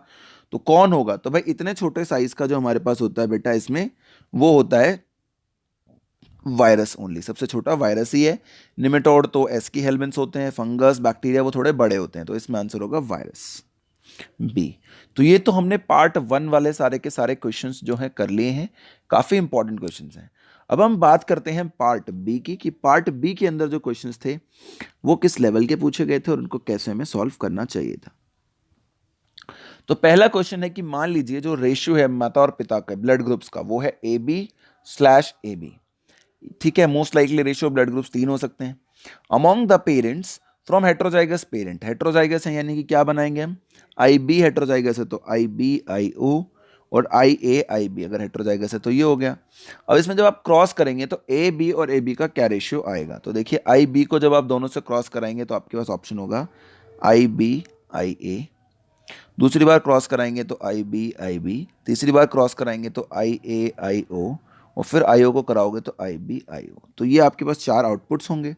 तो कौन होगा? तो भाई इतने छोटे साइज का जो हमारे पास होता है बेटा इसमें, वो होता है वायरस ओनली, सबसे छोटा वायरस ही है। निमेटोड तो एस्की हेलमेंट्स होते हैं, फंगस बैक्टीरिया वो थोड़े बड़े होते हैं। तो इसमें आंसर होगा वायरस, बी। तो ये तो हमने पार्ट 1 वाले सारे के सारे क्वेश्चंस जो हैं कर लिए हैं, काफी इंपॉर्टेंट क्वेश्चंस हैं। अब हम बात करते हैं पार्ट बी की, कि पार्ट बी के अंदर जो क्वेश्चंस थे वो किस लेवल के पूछे गए थे और उनको कैसे हमें सॉल्व करना चाहिए था। तो पहला क्वेश्चन है कि मान लीजिए जो रेशियो है माता और पिता के ब्लड ग्रुप्स का, वो है AB/AB, ठीक है। Most likely ratio blood groups 3 हो सकते हैं। Among the parents from heterozygous parent, heterozygous है यानी कि क्या बनाएंगे हम? IB हेट्रोजाइगस है तो IB/IO, और IA/IB अगर हेट्रोजाइगस है तो ये हो गया। अब इसमें जब आप क्रॉस करेंगे तो AB और AB का क्या रेशियो आएगा? तो देखिए IB को जब आप दोनों से क्रॉस कराएंगे तो आपके पास ऑप्शन होगा IB/IA, दूसरी बार क्रॉस कराएंगे तो IB/IB, तीसरी बार क्रॉस कराएंगे तो IA/IO, और फिर IO को कराओगे तो IB/IO। तो ये आपके पास 4 आउटपुट्स होंगे।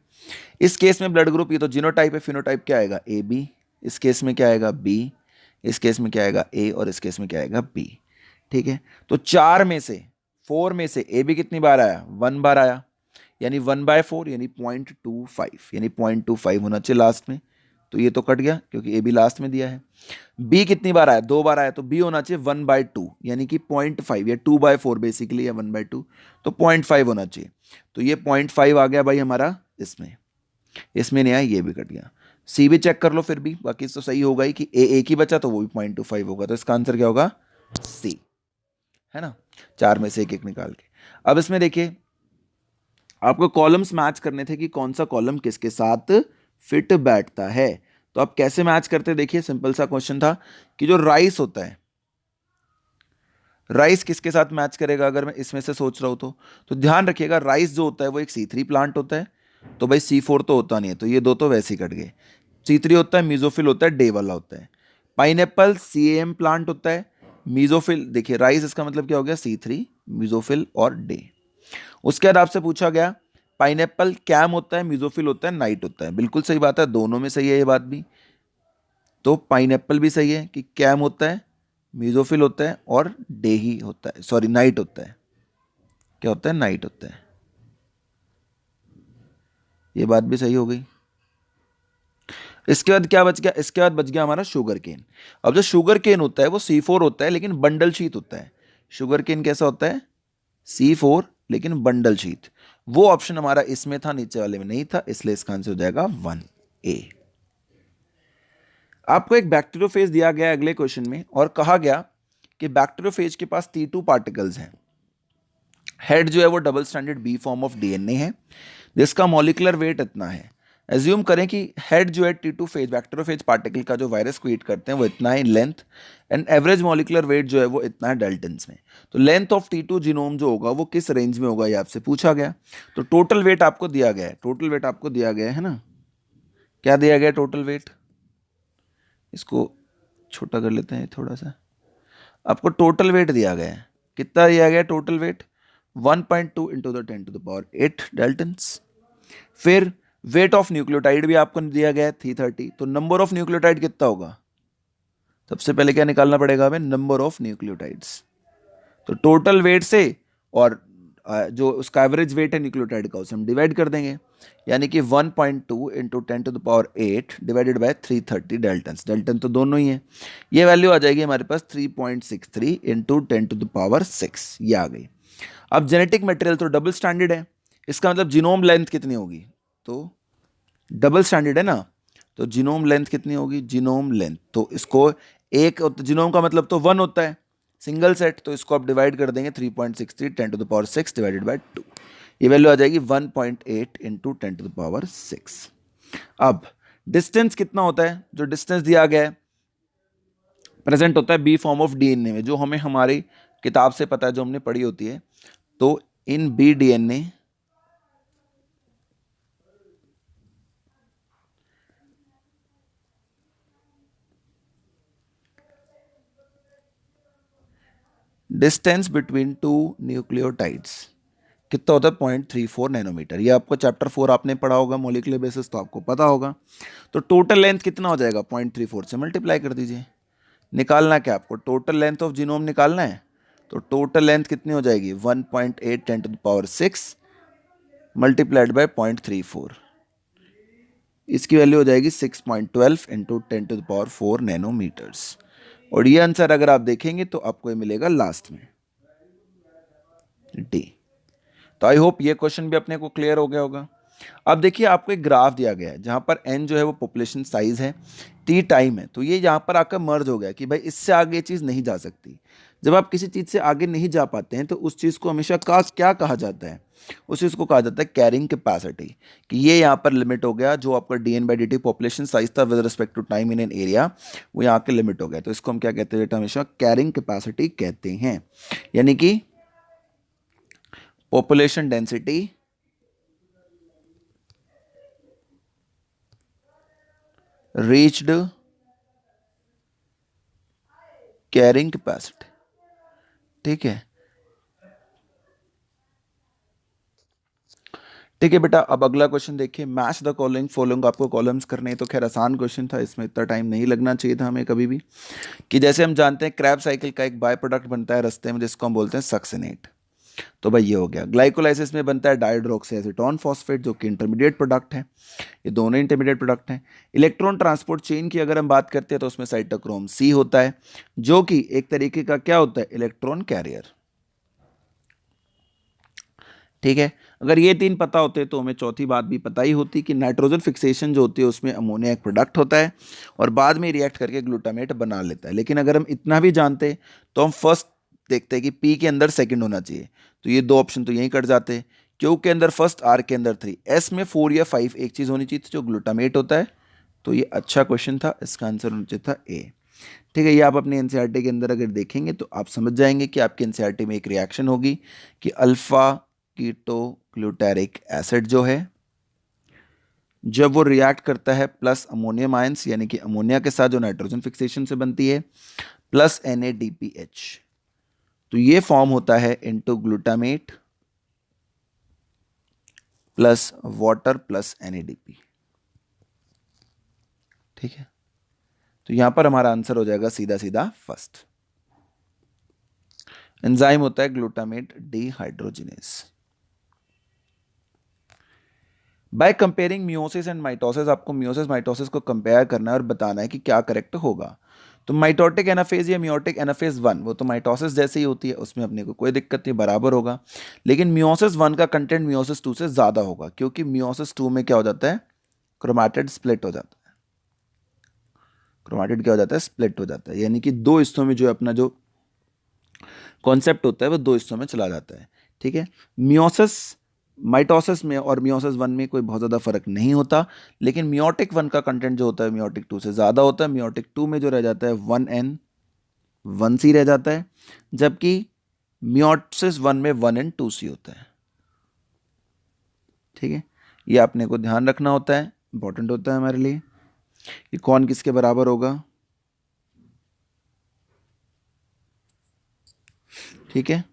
इस केस में ब्लड ग्रुप, ये तो जीनोटाइप है, फिनोटाइप क्या आएगा? AB, इस केस में क्या आएगा? B, इस केस में क्या आएगा? A, और इस केस में क्या आएगा? B, ठीक है। तो 4 में से 4 में से AB कितनी बार आया? 1 बार आया, यानी 1/4 यानी 0.25, यानी 0.25 होना चाहिए लास्ट में। तो ये तो कट गया क्योंकि AB लास्ट में दिया है। B कितनी बार आया? 2 बार आया, तो B होना चाहिए 1/2, यानी कि 0.5 या 2/4 बेसिकली, या 1/2, तो 0.5 होना चाहिए। तो ये 0.5 आ गया भाई हमारा इसमें नहीं आया, ये भी कट गया। C भी चेक कर लो फिर भी, बाकी तो सही होगा ही कि A एक ही बचा तो वो भी 0.25 होगा। तो इसका आंसर क्या होगा? C, है ना। 4 में से एक एक निकाल के। अब इसमें देखिए आपको कॉलम्स मैच करने थे कि कौन सा कॉलम किसके साथ फिट बैठता है। तो आप कैसे मैच करते? देखिए सिंपल सा क्वेश्चन था कि जो राइस होता है, राइस किसके साथ मैच करेगा अगर मैं इसमें से सोच रहा हूं तो ध्यान रखिएगा राइस जो होता है वो एक C3 प्लांट होता है, तो भाई C4 तो होता नहीं है, तो ये दो तो वैसे ही कट गए। C3 होता है, मीजोफिल होता है, डे वाला होता है। पाइनएप्पल CAM प्लांट होता है, मीजोफिल, देखिए राइस इसका मतलब क्या हो गया? C3, मीजोफिल और डे। उसके बाद आपसे पूछा गया पाइनएप्पल कैम होता है, मीजोफिल होता है, नाइट होता है। बिल्कुल सही बात है, दोनों में सही है ये बात भी। तो पाइनएप्पल भी सही है कि कैम होता है, मीजोफिल होता है, और डे ही होता है, सॉरी नाइट होता है। क्या होता है? नाइट होता है। ये बात भी सही हो गई। इसके बाद क्या बच गया? इसके बाद बच गया हमारा शुगर केन। अब जो शुगर केन होता है वो C4 होता है लेकिन बंडल शीत होता है। शुगर केन कैसा होता है? C4 लेकिन बंडल शीत। वो ऑप्शन हमारा इसमें था, नीचे वाले में नहीं था, इसलिए इसका आंसर हो जाएगा 1A। आपको एक बैक्टीरियोफेज दिया गया अगले क्वेश्चन में और कहा गया कि बैक्टीरियोफेज के पास T2 पार्टिकल्स हैं। हेड जो है वो double standard B form of DNA है जिसका मॉलिकुलर वेट इतना है। एज्यूम करें कि हेड जो है T2 फेज बैक्टीरियोफेज पार्टिकल का जो वायरस को ईट करते हैं वो इतना है length, and average molecular weight जो है वो इतना है डेल्टन्स में। तो लेंथ ऑफ T2 जीनोम जो होगा वो किस रेंज में होगा ये आपसे पूछा गया। तो टोटल वेट आपको दिया गया है, टोटल वेट आपको दिया गया है ना, क्या दिया गया टोटल वेट, इसको छोटा कर लेते हैं थोड़ा सा। आपको टोटल वेट दिया गया है, कितना दिया गया total weight, 1.2 into the 10⁸ Dalton's. फिर वेट ऑफ न्यूक्लियोटाइड भी आपको दिया गया है 330, तो नंबर ऑफ न्यूक्लियोटाइड कितना होगा, सबसे पहले क्या निकालना पड़ेगा हमें, नंबर ऑफ न्यूक्लियोटाइड्स। तो टोटल वेट से और जो उसका एवरेज वेट है न्यूक्लियोटाइड का उसे हम डिवाइड कर देंगे, यानी कि 1.2 into 10⁸ divided by 330 daltons, dalton तो दोनों ही है, ये वैल्यू आ जाएगी हमारे पास 3.63 इंटू 10⁶, ये आ गई। अब जेनेटिक मटेरियल तो डबल स्टैंडर्ड है, इसका मतलब जीनोम लेंथ कितनी होगी, तो डबल स्टैंडर्ड है ना, तो जीनोम लेंथ कितनी होगी, जीनोम लेंथ, तो इसको एक जीनोम का मतलब तो 1 होता है सिंगल सेट, तो इसको आप डिवाइड कर देंगे 3.63 10⁶ डिवाइडेड बाय 2, ये वैल्यू आ जाएगी 1.8 इंटू 10⁶। अब डिस्टेंस कितना होता है, जो डिस्टेंस दिया गया है प्रेजेंट होता है बी फॉर्म ऑफ डीएनए में, जो हमें हमारी किताब से पता है, जो हमने पढ़ी होती है। तो in B DNA distance between two nucleotides कितना होता है, 0.34 नैनोमीटर, ये आपको चैप्टर 4 आपने पढ़ा होगा मॉलिक्यूलर बेसिस, तो आपको पता होगा। तो टोटल लेंथ कितना हो जाएगा, 0.34 से मल्टीप्लाई कर दीजिए। निकालना क्या आपको, टोटल लेंथ ऑफ जीनोम निकालना है, तो टोटल लेंथ कितनी हो जाएगी 1.8 10⁶ मल्टीप्लाइड बाय 0.34, इसकी वैल्यू हो जाएगी 6.12 इंटू 10⁴ नैनोमीटर्स। और ये आंसर अगर आप देखेंगे तो आपको ये मिलेगा लास्ट में, डी। तो आई होप ये क्वेश्चन भी अपने को क्लियर हो गया होगा। अब देखिए आपको एक ग्राफ दिया गया है जहां पर एन जो है वो पॉपुलेशन साइज है, टी टाइम है, तो ये यहाँ पर आकर मर्ज हो गया कि भाई इससे आगे चीज़ नहीं जा सकती। जब आप किसी चीज़ से आगे नहीं जा पाते हैं तो उस चीज़ को हमेशा का क्या कहा जाता है, उस चीज़ को कहा जाता है कैरिंग कैपेसिटी, कि ये यहाँ पर लिमिट हो गया, जो आपका dN/dt पॉपुलेशन साइज था with respect to time in an area, वो यहाँ के लिमिट हो गया। तो इसको हम क्या कहते हैं बेटा, हमेशा कैरिंग कैपेसिटी कहते हैं, यानी कि population density reached carrying capacity, ठीक है। ठीक है बेटा, अब अगला क्वेश्चन देखिए, मैच द फॉलोइंग आपको कॉलम्स करने हैं, तो खैर आसान क्वेश्चन था, इसमें इतना टाइम नहीं लगना चाहिए था हमें कभी भी। कि जैसे हम जानते हैं क्रैब साइकिल का एक बाय प्रोडक्ट बनता है रास्ते में जिसको हम बोलते हैं सक्सिनेट, तो भाई ये हो गया। ग्लाइकोलाइसिस में बनता है डाइड्रोक्सी एसीटोन फॉस्फेट जो कि इंटरमीडिएट प्रोडक्ट है, ये दोनों इंटरमीडिएट प्रोडक्ट हैं। इलेक्ट्रॉन ट्रांसपोर्ट चेन की अगर हम बात करते हैं तो उसमें साइटोक्रोम सी होता है जो कि एक तरीके का क्या होता है, इलेक्ट्रॉन कैरियर, ठीक है। अगर ये तीन पता होते तो हमें चौथी बात भी पता ही होती कि नाइट्रोजन फिक्सेशन जो होती है उसमें अमोनिया एक प्रोडक्ट होता है और बाद में रिएक्ट करके ग्लूटामेट बना लेता है। लेकिन अगर हम इतना भी जानते तो हम फर्स्ट देखते हैं कि पी के अंदर सेकंड होना चाहिए, तो ये दो ऑप्शन तो यहीं कट जाते। क्यू के अंदर फर्स्ट, आर के अंदर 3, एस में 4 या 5 एक चीज़ होनी चाहिए थी जो ग्लूटामेट होता है। तो ये अच्छा क्वेश्चन था, इसका आंसर होना चाहिए था ए, ठीक है। ये आप अपने एनसीईआरटी के अंदर अगर देखेंगे तो आप समझ जाएंगे कि आपके एनसीईआरटी में एक रिएक्शन होगी कि अल्फा कीटो ग्लूटारिक एसिड जो है जब वो रिएक्ट करता है प्लस अमोनियम आयंस यानी कि अमोनिया के साथ जो नाइट्रोजन फिक्सेशन से बनती है प्लस NADPH, तो ये फॉर्म होता है into glutamate plus water plus NADP, ठीक है। तो यहां पर हमारा आंसर हो जाएगा सीधा सीधा फर्स्ट। एंजाइम होता है glutamate dehydrogenase. By comparing meiosis and mitosis, आपको मियोसिस माइटोसिस को कंपेयर करना है और बताना है कि क्या करेक्ट होगा। तो माइटोटिक एनाफेज या मियोटिक एनाफेज 1 वो तो माइटोसिस जैसे ही होती है, उसमें अपने को कोई दिक्कत नहीं, बराबर होगा। लेकिन मियोसिस 1 का कंटेंट मियोसिस 2 से ज़्यादा होगा क्योंकि मियोसिस 2 में क्या हो जाता है, क्रोमैटिड स्प्लिट हो जाता है। क्रोमैटिड क्या हो जाता है, स्प्लिट हो जाता है, यानी कि दो हिस्सों में जो अपना जो कॉन्सेप्ट होता है वो दो हिस्सों में चला जाता है। ठीक है। मियोसिस, माइटोसिस में और मियोसिस 1 में कोई बहुत ज़्यादा फर्क नहीं होता, लेकिन मियोटिक 1 का कंटेंट जो होता है मियोटिक 2 से ज़्यादा होता है। मियोटिक 2 में जो रह जाता है 1N 1C रह जाता है, जबकि मियोसिस 1 में 1N 2C होता है। ठीक है, ये आपने को ध्यान रखना होता है, इंपॉर्टेंट होता है हमारे लिए कि कौन किसके बराबर होगा। ठीक है,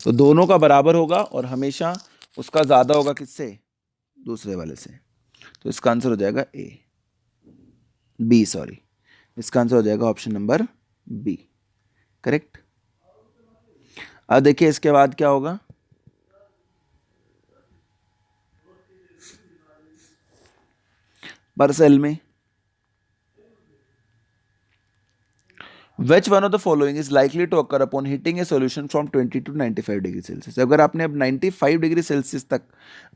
तो दोनों का बराबर होगा और हमेशा उसका ज्यादा होगा किससे, दूसरे वाले से। तो इसका आंसर हो जाएगा बी, सॉरी, इसका आंसर हो जाएगा ऑप्शन नंबर बी, करेक्ट। अब देखिए इसके बाद क्या होगा। परसेल में Which one of the following is likely to occur upon heating a solution from 20 to 95 degree Celsius. अगर आपने अब 95 डिग्री सेल्सियस तक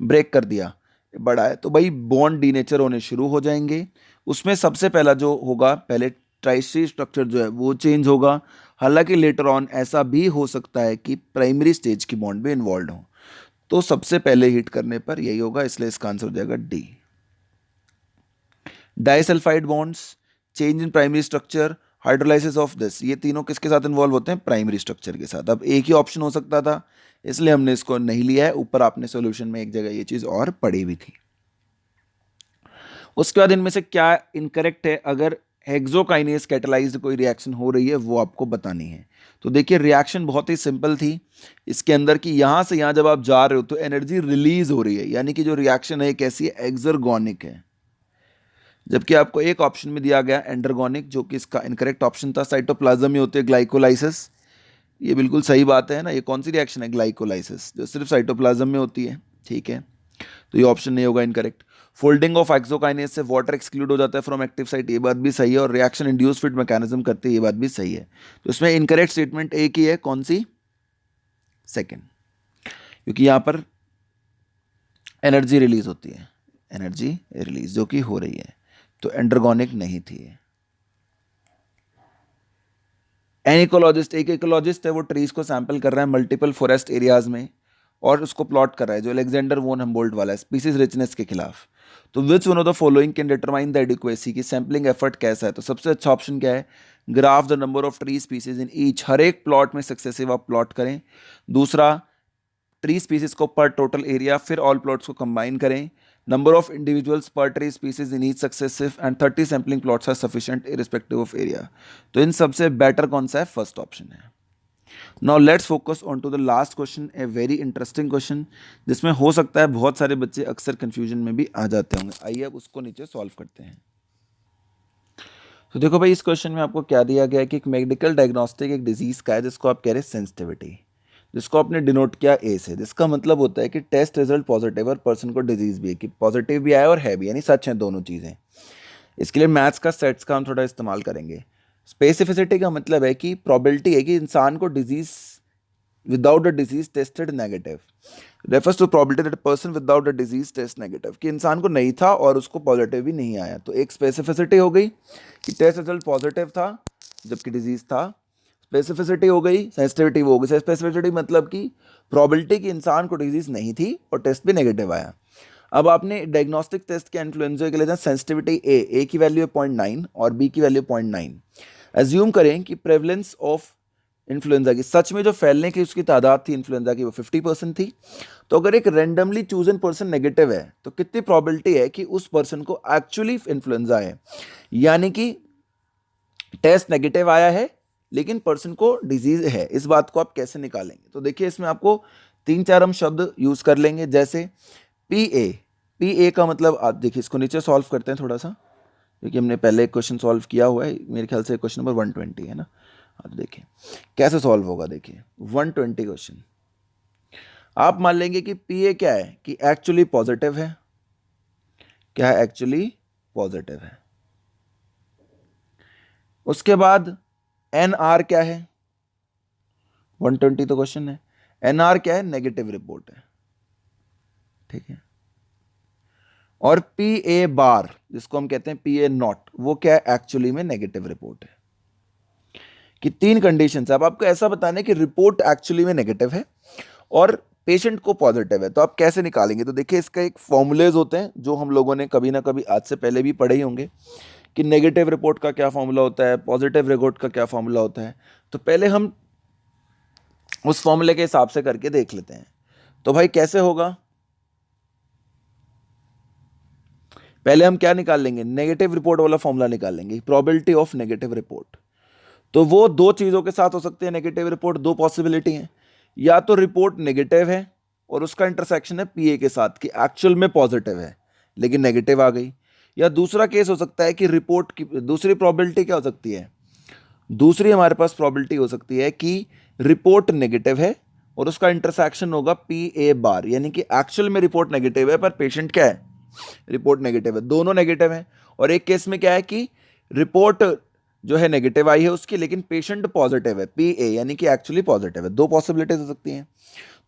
ब्रेक कर दिया, बढ़ाया, तो भाई बॉन्ड डीनेचर होने शुरू हो जाएंगे। उसमें सबसे पहला जो होगा, पहले ट्राइस्ट्री स्ट्रक्चर जो है वो चेंज होगा। हालांकि लेटर ऑन ऐसा भी हो सकता है कि प्राइमरी स्टेज की बॉन्ड भी इन्वॉल्व हो, तो सबसे पहले हीट करने पर यही होगा, इसलिए इसका आंसर हो जाएगा D. Disulphide bonds, change in primary structure, hydrolysis of this, ये तीनों किसके साथ इन्वॉल्व होते हैं, प्राइमरी स्ट्रक्चर के साथ। अब एक ही ऑप्शन हो सकता था, इसलिए हमने इसको नहीं लिया है। ऊपर आपने सॉल्यूशन में एक जगह ये चीज और पढ़ी भी थी। उसके बाद इनमें से क्या इनकरेक्ट है, अगर हेक्सोकाइनेज कैटलाइज्ड कोई रिएक्शन हो रही है वो आपको बतानी है। तो देखिए रिएक्शन बहुत ही सिंपल थी इसके अंदर कि यहां से यहां जब आप जा रहे हो तो एनर्जी रिलीज हो रही है, यानी कि जो रिएक्शन है कैसी है, एक्सर्गोनिक है। जबकि आपको एक ऑप्शन में दिया गया एंडरगोनिक, जो कि इसका इनकरेक्ट ऑप्शन था। साइटोप्लाज्म में होती है ग्लाइकोलाइसिस, ये बिल्कुल सही बात है ना। ये कौन सी रिएक्शन है, ग्लाइकोलाइसिस, जो सिर्फ साइटोप्लाज्म में होती है। ठीक है, तो ये ऑप्शन नहीं होगा इनकरेक्ट। फोल्डिंग ऑफ एक्सोकाइनेज से वाटर एक्सक्लूड हो जाता है फ्रॉम एक्टिव साइट, ये बात भी सही है। और रिएक्शन इंड्यूस फिट मैकेनिज्म करते हैं, ये बात भी सही है। तो इसमें इनकरेक्ट स्टेटमेंट एक ही है, कौन सी, सेकेंड, क्योंकि यहां पर एनर्जी रिलीज होती है, एनर्जी रिलीज जो कि हो रही है, तो एंडरगोनिक नहीं थी। एन इकोलॉजिस्ट, एक इकोलॉजिस्ट है, वो ट्रीज को सैंपल कर रहा है मल्टीपल फॉरेस्ट एरियाज में और उसको प्लॉट कर रहा है, जो अलेक्जेंडर वोन हम्बोल्ट वाला है, स्पीसीज रिचनेस के खिलाफ। तो which one of the following can determine the adequacy, की सैम्पलिंग एफर्ट कैसा है। तो सबसे अच्छा ऑप्शन क्या है, graph the number of tree species in each, हर एक प्लॉट में सक्सेसिव आप प्लॉट करें। दूसरा, ट्री स्पीसीज को पर टोटल एरिया, फिर ऑल प्लॉट्स को कंबाइन करें। नंबर ऑफ इंडिविजुअल्स पर tree species in each successive and 30 sampling plots are sufficient irrespective of area. तो इन सबसे बेटर कौन सा है, फर्स्ट ऑप्शन है। Now let's focus on to the last question, a very interesting question, जिसमें हो सकता है बहुत सारे बच्चे अक्सर कंफ्यूजन में भी आ जाते होंगे। आइए अब उसको नीचे सॉल्व करते हैं। तो देखो भाई, इस क्वेश्चन में आपको क्या दिया गया है कि एक मेडिकल डायग्नोस्टिक एक डिजीज का है जिसको आप कह रहे हैं सेंसिटिविटी, जिसको आपने डिनोट किया ए से, जिसका मतलब होता है कि टेस्ट रिजल्ट पॉजिटिव और पर्सन को डिजीज भी है, कि पॉजिटिव भी आया और है भी, यानी सच है दोनों चीज़ें। इसके लिए मैथ्स का सेट्स का हम थोड़ा इस्तेमाल करेंगे। स्पेसिफिसिटी का मतलब है कि प्रोबेबिलिटी है कि इंसान को disease without a disease tested negative, refers to probability that person without a disease test negative, कि इंसान को नहीं था और उसको पॉजिटिव भी नहीं आया। तो एक स्पेसिफिसिटी हो गई कि टेस्ट रिजल्ट पॉजिटिव था जबकि डिजीज था। स्पेसिफिसिटी हो गई, सेंसिटिविटी हो गई। स्पेसिफिसिटी मतलब कि प्रोबेबिलिटी कि इंसान को डिजीज नहीं थी और टेस्ट भी नेगेटिव आया। अब आपने डायग्नोस्टिक टेस्ट के इन्फ्लुएंजा के लिए सेंसिटिविटी ए की वैल्यू है 0.9 और बी की वैल्यू 0.9। एज्यूम करें कि प्रेवलेंस ऑफ इन्फ्लुएंजा की, सच में जो फैलने की उसकी तादाद थी इन्फ्लुएंजा की वो 50% थी। तो अगर एक रैंडमली चूजन पर्सन नेगेटिव है तो कितनी प्रोबेबिलिटी है कि उस पर्सन को एक्चुअली इन्फ्लुएंजा है, यानी कि टेस्ट नेगेटिव आया है लेकिन पर्सन को डिजीज है। इस बात को आप कैसे निकालेंगे, तो देखिए इसमें आपको 3-4 हम शब्द यूज कर लेंगे, जैसे पी ए का मतलब, आप देखिए इसको नीचे सॉल्व करते हैं थोड़ा सा, क्योंकि हमने पहले एक क्वेश्चन सॉल्व किया हुआ है, मेरे ख्याल से क्वेश्चन नंबर 120 है ना। हाँ, तो देखिए कैसे सॉल्व होगा। देखिए 120 क्वेश्चन, आप मान लेंगे कि पी ए क्या है, कि एक्चुअली पॉजिटिव है। क्या है, एक्चुअली पॉजिटिव है। उसके बाद एन आर क्या है, 120 तो क्वेश्चन है, एन आर क्या है, नेगेटिव रिपोर्ट है। ठीक है, और पी ए बार जिसको हम कहते हैं पी ए नॉट, वो क्या है, एक्चुअली में नेगेटिव रिपोर्ट है। कि 3 कंडीशंस है। अब आपको ऐसा बताना है कि रिपोर्ट एक्चुअली में नेगेटिव है और पेशेंट को पॉजिटिव है, तो आप कैसे निकालेंगे? तो देखिए इसका एक फॉर्मूलेज होते हैं जो हम लोगों ने कभी ना कभी आज से पहले भी पढ़े ही होंगे कि नेगेटिव रिपोर्ट का क्या फॉर्मूला होता है, पॉजिटिव रिपोर्ट का क्या फॉर्मूला होता है। तो पहले हम उस फॉर्मूले के हिसाब से करके देख लेते हैं। तो भाई कैसे होगा, पहले हम क्या निकाल लेंगे, नेगेटिव रिपोर्ट वाला फॉर्मूला निकाल लेंगे, प्रोबेबिलिटी ऑफ नेगेटिव रिपोर्ट। तो वो दो चीज़ों के साथ हो सकते हैं नेगेटिव रिपोर्ट, दो पॉसिबिलिटी हैं, या तो रिपोर्ट नेगेटिव है और उसका इंटरसेक्शन है पीए के साथ कि एक्चुअल में पॉजिटिव है लेकिन नेगेटिव आ गई, या दूसरा केस हो सकता है कि रिपोर्ट की दूसरी प्रोबेबिलिटी क्या हो सकती है, दूसरी हमारे पास प्रोबेबिलिटी हो सकती है कि रिपोर्ट नेगेटिव है और उसका इंटरसेक्शन होगा पी ए बार, यानी कि एक्चुअल में रिपोर्ट नेगेटिव है पर पेशेंट क्या है, रिपोर्ट नेगेटिव है। दोनों नेगेटिव है। और एक केस में क्या है कि रिपोर्ट जो है नेगेटिव आई है उसकी लेकिन पेशेंट पॉजिटिव है, पी ए यानी कि एक्चुअली पॉजिटिव है। दो पॉसिबिलिटीज हो सकती हैं।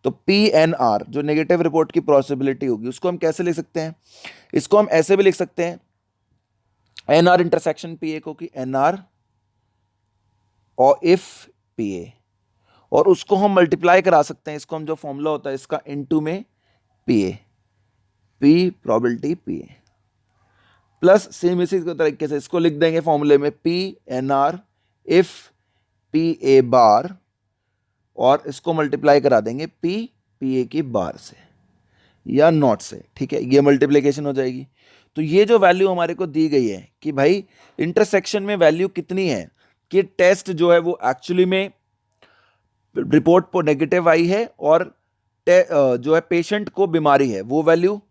तो पी एन आर जो नेगेटिव रिपोर्ट की पॉसिबिलिटी होगी उसको हम कैसे लिख सकते हैं, इसको हम ऐसे भी लिख सकते हैं N R intersection P A को कि एन आर और इफ पी ए, और उसको हम मल्टीप्लाई करा सकते हैं, इसको हम जो फॉर्मूला होता है इसका इनटू में P A, P probability P A plus same इसी तरीके से इसको लिख देंगे फॉर्मूले में P N R if P A bar, और इसको मल्टीप्लाई करा देंगे पी पी ए की बार से या नॉट से, ठीक है, ये मल्टीप्लिकेशन हो जाएगी। तो ये जो वैल्यू हमारे को दी गई है कि भाई इंटरसेक्शन में वैल्यू कितनी है कि टेस्ट जो है वो एक्चुअली में रिपोर्ट पर नेगेटिव आई है और जो है पेशेंट को बीमारी है, वो वैल्यू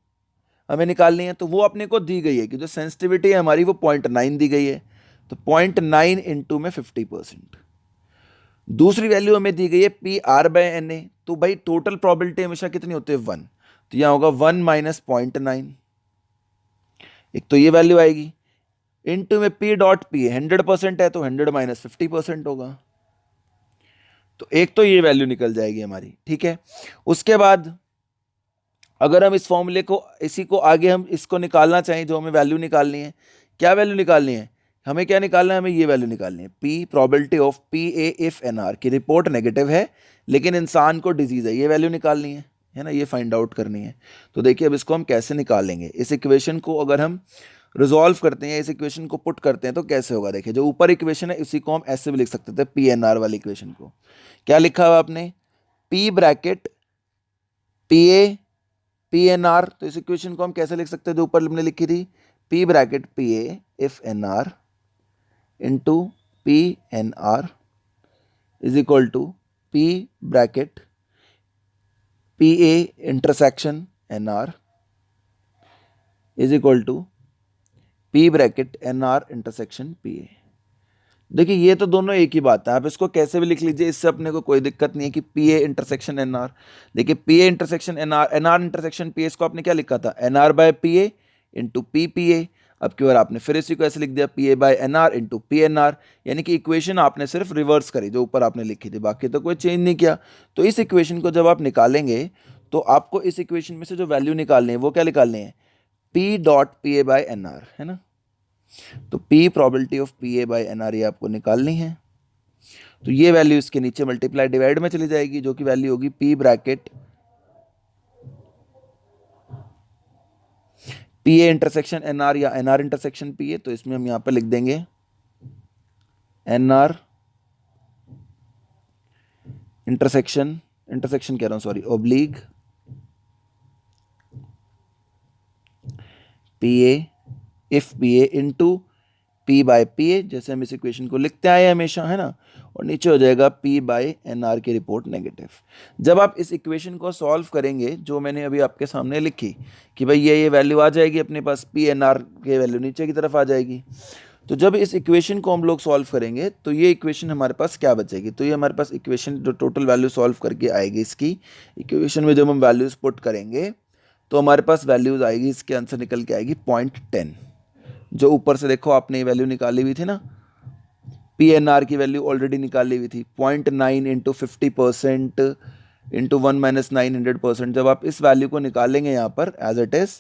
हमें निकालनी है। तो वो अपने को दी गई है कि जो सेंसिटिविटी है हमारी वो 0.9 दी गई है, तो 0.9 इंटू में 50%। दूसरी वैल्यू हमें दी गई है P R by N A, तो भाई टोटल प्रोबेबिलिटी हमेशा कितनी होती है 1, तो यहां होगा 1 माइनस 0.9, एक तो ये वैल्यू आएगी, इंटू में पी डॉट पी 100% है तो 100 माइनस 50% होगा, तो एक तो ये वैल्यू निकल जाएगी हमारी, ठीक है। उसके बाद अगर हम इस फॉर्मूले को इसी को आगे हम इसको निकालना चाहें, जो हमें वैल्यू निकालनी है, क्या वैल्यू निकालनी है, हमें क्या निकालना है, हमें ये वैल्यू निकालनी है P probability of P A if N R की रिपोर्ट नेगेटिव है लेकिन इंसान को डिजीज है, ये वैल्यू निकालनी है ना, ये फाइंड आउट करनी है। तो देखिए अब इसको हम कैसे निकालेंगे, इस इक्वेशन को अगर हम रिजॉल्व करते हैं, इस इक्वेशन को पुट करते हैं तो कैसे होगा। देखिए जो ऊपर इक्वेशन है इसी को हम ऐसे भी लिख सकते थे, पी एन आर वाली इक्वेशन को क्या लिखा हुआ आपने, P bracket P A P N R, तो इस इक्वेशन को हम कैसे लिख सकते हैं जो ऊपर हमने लिखी थी, P bracket P A if N R into P N R is equal to P bracket P A intersection N R is equal to P bracket N R intersection P A. देखिए ये तो दोनों एक ही बात है, आप इसको कैसे भी लिख लीजिए, इससे अपने को कोई दिक्कत नहीं है कि P A intersection N R. देखिए P A intersection N R intersection P A, इसको आपने क्या लिखा था, N R by P A into P P A. अब की बार आपने फिर इसी को ऐसे लिख दिया P A by N R into P N R, यानी कि इक्वेशन आपने सिर्फ रिवर्स करी जो ऊपर आपने लिखी थी, बाकी तो कोई चेंज नहीं किया। तो इस इक्वेशन को जब आप निकालेंगे तो आपको इस इक्वेशन में से जो वैल्यू निकालनी है वो क्या निकालनी है, P dot P A by N R, है ना। तो P probability of P A by N R ये आपको निकालनी है। तो ये वैल्यू इसके नीचे मल्टीप्लाई डिवाइड में चली जाएगी जो कि वैल्यू होगी P bracket P A intersection N R या N R intersection P A. तो इसमें हम यहां पर लिख देंगे एन आर इंटरसेक्शन कह रहा हूं sorry oblique P A if P A into P bye P ए, जैसे हम इस इक्वेशन को लिखते आए हमेशा, है ना, और नीचे हो जाएगा पी बाय एन आर की रिपोर्ट नेगेटिव। जब आप इस इक्वेशन को सॉल्व करेंगे जो मैंने अभी आपके सामने लिखी कि भाई ये वैल्यू आ जाएगी अपने पास, पी एन आर की वैल्यू नीचे की तरफ आ जाएगी। तो जब इस इक्वेशन को हम लोग सॉल्व करेंगे तो ये इक्वेशन हमारे पास क्या बचेगी, तो ये हमारे पास इक्वेशन जो टोटल वैल्यू सॉल्व करके आएगी, इसकी इक्वेशन में जब हम वैल्यूज पुट करेंगे तो हमारे पास वैल्यूज आएगी, इसके आंसर निकल के आएगी 0.10। जो ऊपर से देखो आपने ये वैल्यू निकाली हुई थी ना, पी एन आर की वैल्यू ऑलरेडी निकाली हुई थी 0.9 इंटू 50% इंटू 1 माइनस 900%। जब आप इस वैल्यू को निकालेंगे यहाँ पर as it is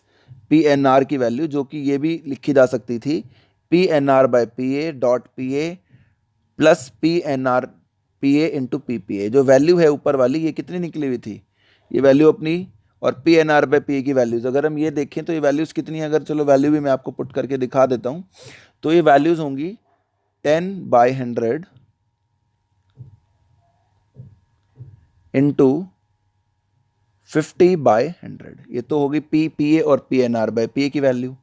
P N R की वैल्यू, जो कि ये भी लिखी जा सकती थी P N R by P A dot P A plus PNRPA into PPA। जो वैल्यू है ऊपर वाली ये कितनी निकली हुई थी, ये वैल्यू अपनी, और PNR/PA की वैल्यूज अगर हम ये देखें तो ये वैल्यूज कितनी है, अगर चलो वैल्यू भी मैं आपको पुट करके दिखा देता हूँ, तो ये वैल्यूज होंगी 10/100 इंटू 50/100। ये तो होगी PPA और PNR/PA की वैल्यू।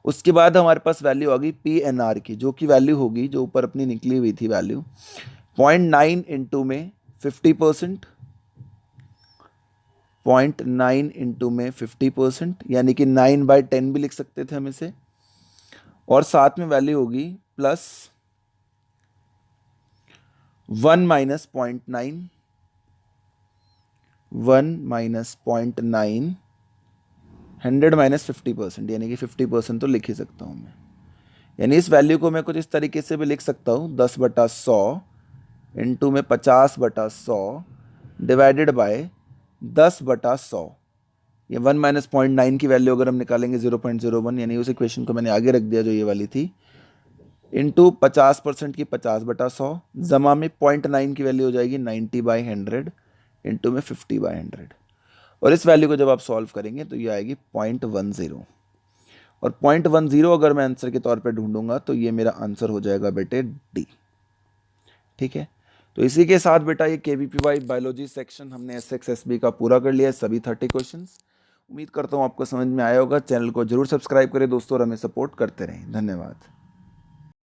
उसके बाद हमारे पास वैल्यू आ गई PNR की, जो कि वैल्यू होगी जो ऊपर अपनी निकली हुई थी वैल्यू 0.9 इंटू में 50%, 0.9 इंटू में 50%, यानी कि 9/10 भी लिख सकते थे हम इसे। और साथ में वैल्यू होगी प्लस 1 माइनस 0.9, 1 माइनस 0.9, 100 माइनस 50%, यानी कि 50% तो लिख ही सकता हूँ मैं। यानी इस वैल्यू को मैं कुछ इस तरीके से भी लिख सकता हूँ, 10/100 इंटू में 50/100 डिवाइडेड बाय 10/100। ये 1 माइनस 0.9 की वैल्यू अगर हम निकालेंगे 0.01, यानी उस इक्वेशन को मैंने आगे रख दिया जो ये वाली थी, इंटू 50% की 50/100 जमा में 0.9 की वैल्यू हो जाएगी 90/100 इंटू में 50/100। और इस वैल्यू को जब आप सॉल्व करेंगे तो ये आएगी 0.10। और 0.10 अगर मैं आंसर के तौर पे ढूंढूंगा तो ये मेरा आंसर हो जाएगा बेटे डी। ठीक है, तो इसी के साथ बेटा ये KVPY बायोलॉजी सेक्शन हमने SXSB का पूरा कर लिया है, सभी 30 क्वेश्चंस। उम्मीद करता हूँ आपको समझ में आया होगा। चैनल को जरूर सब्सक्राइब करें दोस्तों और हमें सपोर्ट करते रहें। धन्यवाद।